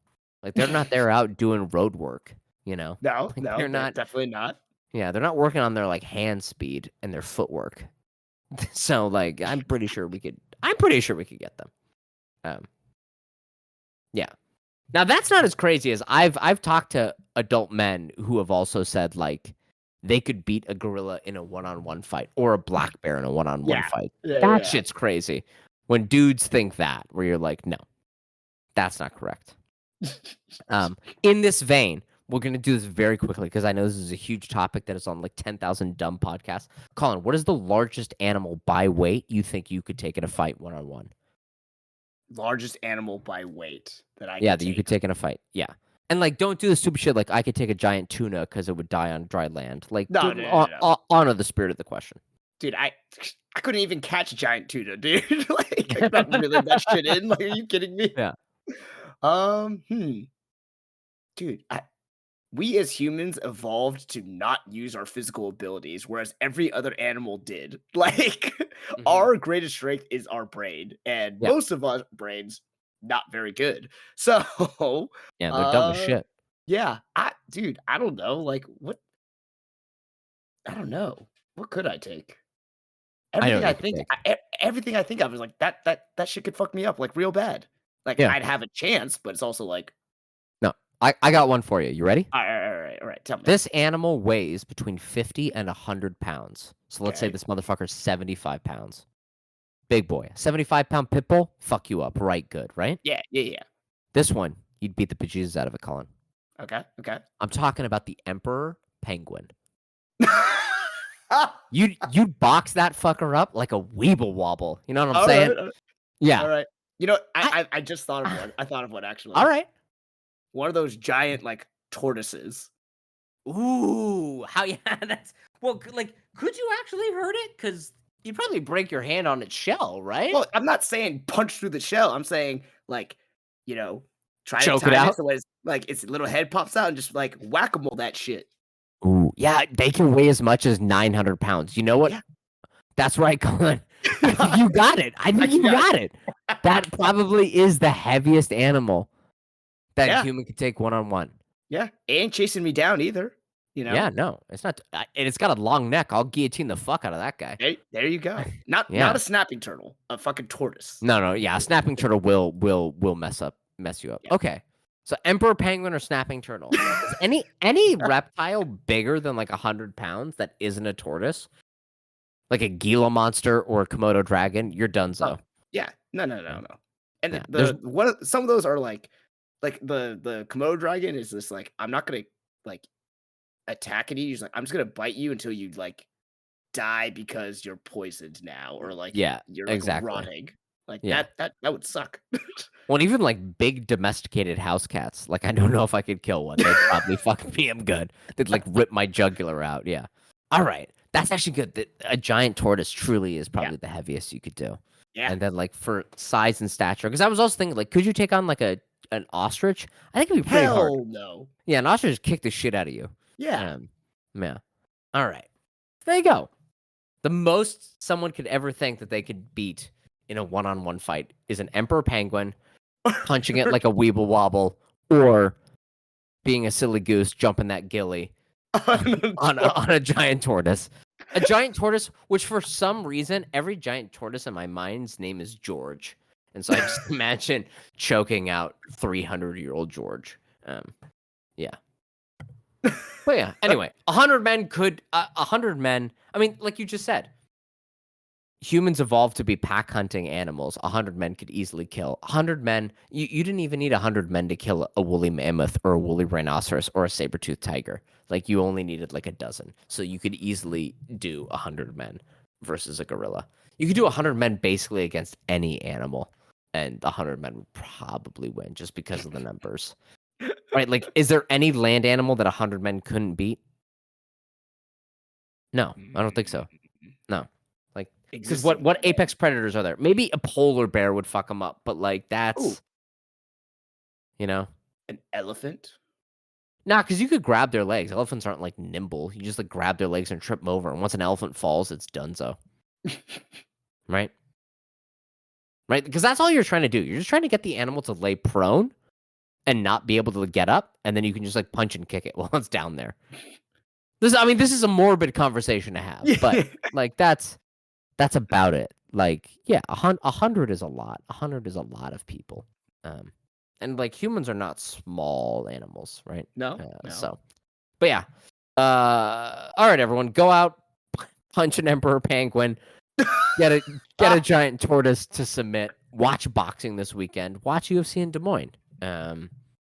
Speaker 1: Like, they're not there out doing road work, you know?
Speaker 2: no,
Speaker 1: Like,
Speaker 2: no,
Speaker 1: they're
Speaker 2: they're
Speaker 1: not,
Speaker 2: definitely not.
Speaker 1: yeah, they're not working on their, like, hand speed and their footwork. So, like, I'm pretty sure we could get them. Um, yeah. Now that's not as crazy as I've talked to adult men who have also said like they could beat a gorilla in a one-on-one fight or a black bear in a one-on-one
Speaker 2: Yeah.
Speaker 1: fight.
Speaker 2: Yeah,
Speaker 1: That
Speaker 2: yeah.
Speaker 1: shit's crazy. When dudes think that, where you're like, no, that's not correct. In this vein, we're gonna do this very quickly because I know this is a huge topic that is on like 10,000 dumb podcasts. Colin, what is the largest animal by weight you think you could take in a fight one-on-one?
Speaker 2: Largest animal by weight that I
Speaker 1: Yeah,
Speaker 2: could
Speaker 1: that you could
Speaker 2: take.
Speaker 1: take in a fight. Yeah. And like, don't do the stupid shit like I could take a giant tuna because it would die on dry land. Like,
Speaker 2: No, no, no, no.
Speaker 1: honor the spirit of the question.
Speaker 2: Dude, I couldn't even catch a giant tuna, dude. Like, I'm not reeling that shit in. Like, are you kidding me?
Speaker 1: Yeah.
Speaker 2: Um, hmm. Dude, we as humans evolved to not use our physical abilities, whereas every other animal did. Like,
Speaker 1: Hmm.
Speaker 2: our greatest strength is our brain, and
Speaker 1: Yeah.
Speaker 2: most of our brains not very good. So,
Speaker 1: Yeah. They're dumb as
Speaker 2: uh,
Speaker 1: shit.
Speaker 2: yeah, dude, I don't know. Like, what? I don't know. What could I take?
Speaker 1: I know
Speaker 2: Everything
Speaker 1: what
Speaker 2: I
Speaker 1: you could
Speaker 2: think,
Speaker 1: take.
Speaker 2: everything I think of is like that shit could fuck me up like real bad. Like
Speaker 1: Yeah.
Speaker 2: I'd have a chance, but it's also like,
Speaker 1: No, I got one for you. You ready?
Speaker 2: all right, tell me.
Speaker 1: This animal weighs between 50 and 100 pounds. So let's say
Speaker 2: Okay.
Speaker 1: this motherfucker's 75 pounds. Big boy. 75-pound pit bull? Fuck you up. Right good, right?
Speaker 2: Yeah, yeah, yeah.
Speaker 1: This one, you'd beat the bejesus out of it, Colin.
Speaker 2: Okay, okay.
Speaker 1: I'm talking about the emperor penguin. You'd box that fucker up like a weeble wobble. You know what I'm
Speaker 2: All
Speaker 1: saying?
Speaker 2: right,
Speaker 1: Yeah.
Speaker 2: all right. You know,
Speaker 1: I
Speaker 2: I just thought of
Speaker 1: uh,
Speaker 2: one. I thought of one
Speaker 1: all
Speaker 2: actually.
Speaker 1: right.
Speaker 2: One of those giant like tortoises.
Speaker 1: Ooh, how yeah, that's well, like, could you actually hurt it? Because you'd probably break your hand on its shell, right?
Speaker 2: Well, I'm not saying punch through the shell. I'm saying like, you know, try to
Speaker 1: Choke it
Speaker 2: time it
Speaker 1: out.
Speaker 2: so it's like its little head pops out and just like whack-a-mole that shit.
Speaker 1: Ooh, yeah, they can weigh as much as 900 pounds. You know what?
Speaker 2: Yeah.
Speaker 1: That's right, Colin. I think you got it. I
Speaker 2: I
Speaker 1: think you
Speaker 2: got
Speaker 1: got it. That probably is the heaviest animal that a
Speaker 2: Yeah.
Speaker 1: human could take one on one.
Speaker 2: Yeah, ain't chasing me down either, you know?
Speaker 1: Yeah, no, it's not. And it's got a long neck. I'll guillotine the fuck out of that guy.
Speaker 2: There you go. Not
Speaker 1: Yeah.
Speaker 2: a snapping turtle, a fucking tortoise.
Speaker 1: No, no, yeah, a snapping turtle will mess you up.
Speaker 2: Yeah.
Speaker 1: Okay. So emperor penguin or snapping turtle? Is any reptile bigger than like 100 pounds that isn't a tortoise? Like a Gila monster or a Komodo dragon? You're
Speaker 2: Oh,
Speaker 1: donezo.
Speaker 2: yeah. No, no,
Speaker 1: Yeah.
Speaker 2: no, no. And
Speaker 1: Yeah. There's
Speaker 2: the one of some of those are like the Komodo dragon is just like, I'm not gonna like attack at you. He's like, I'm just gonna bite you until you like die because you're poisoned now or like
Speaker 1: yeah,
Speaker 2: you're like
Speaker 1: exactly.
Speaker 2: rotting. Like
Speaker 1: Yeah.
Speaker 2: that would suck.
Speaker 1: Well, even like big domesticated house cats, like I don't know if I could kill one. They'd probably fuck me up good. They'd like rip my jugular out. Yeah. All right. That's actually good. A giant tortoise truly is
Speaker 2: Yeah.
Speaker 1: probably the heaviest you could do.
Speaker 2: Yeah.
Speaker 1: And then like for size and stature, because I was also thinking like, could you take on like an ostrich? I think it'd be pretty hard.
Speaker 2: Hell no.
Speaker 1: Yeah, an ostrich kick the shit out of you.
Speaker 2: Yeah.
Speaker 1: Yeah. All right. There you go. The most someone could ever think that they could beat in a one-on-one fight is an emperor penguin punching it like a weeble wobble, or being a silly goose jumping that gilly on a giant tortoise. A giant tortoise, which for some reason, every giant tortoise in my mind's name is George. And so I just imagine choking out 300-year-old George. Yeah. But yeah, anyway, 100 men could, 100 men, I mean, like you just said, humans evolved to be pack hunting animals. 100 men could easily kill. 100 men, you didn't even need 100 men to kill a woolly mammoth or a woolly rhinoceros or a saber-toothed tiger. Like, you only needed like a dozen. So you could easily do 100 men versus a gorilla. You could do 100 men basically against any animal, and 100 men would probably win just because of the numbers. Right? Like, is there any land animal that 100 men couldn't beat? No, I don't think so. No. Like, because what apex predators are there? Maybe a polar bear would fuck them up, but like that's, you know,
Speaker 2: An elephant?
Speaker 1: nah, because you could grab their legs. Elephants aren't like nimble. You just like grab their legs and trip them over. And once an elephant falls, it's donezo. Right? Right? Because that's all you're trying to do. You're just trying to get the animal to lay prone and not be able to get up, and then you can just like punch and kick it while it's down there. This is a morbid conversation to have, but like that's about it. Like, yeah, 100 is a lot. 100 is a lot of people. And like humans are not small animals, right?
Speaker 2: No.
Speaker 1: So, but yeah. All right, everyone, go out, punch an emperor penguin, get a giant tortoise to submit. Watch boxing this weekend. Watch UFC in Des Moines.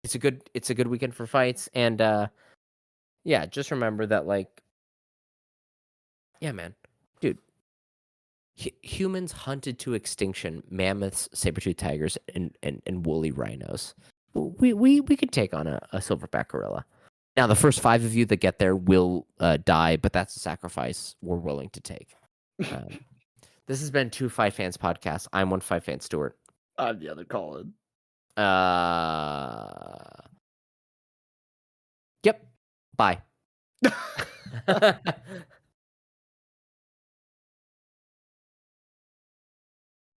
Speaker 1: It's a good weekend for fights, and yeah, just remember that, like, yeah, man, dude. Humans hunted to extinction mammoths, saber-toothed tigers, and woolly rhinos. We could take on a silverback gorilla. Now, the first 5 of you that get there will die, but that's a sacrifice we're willing to take. This has been 2 Fight Fans podcast. I'm 1 Fight Fan Stuart.
Speaker 2: I'm the other Colin.
Speaker 1: Yep. Bye.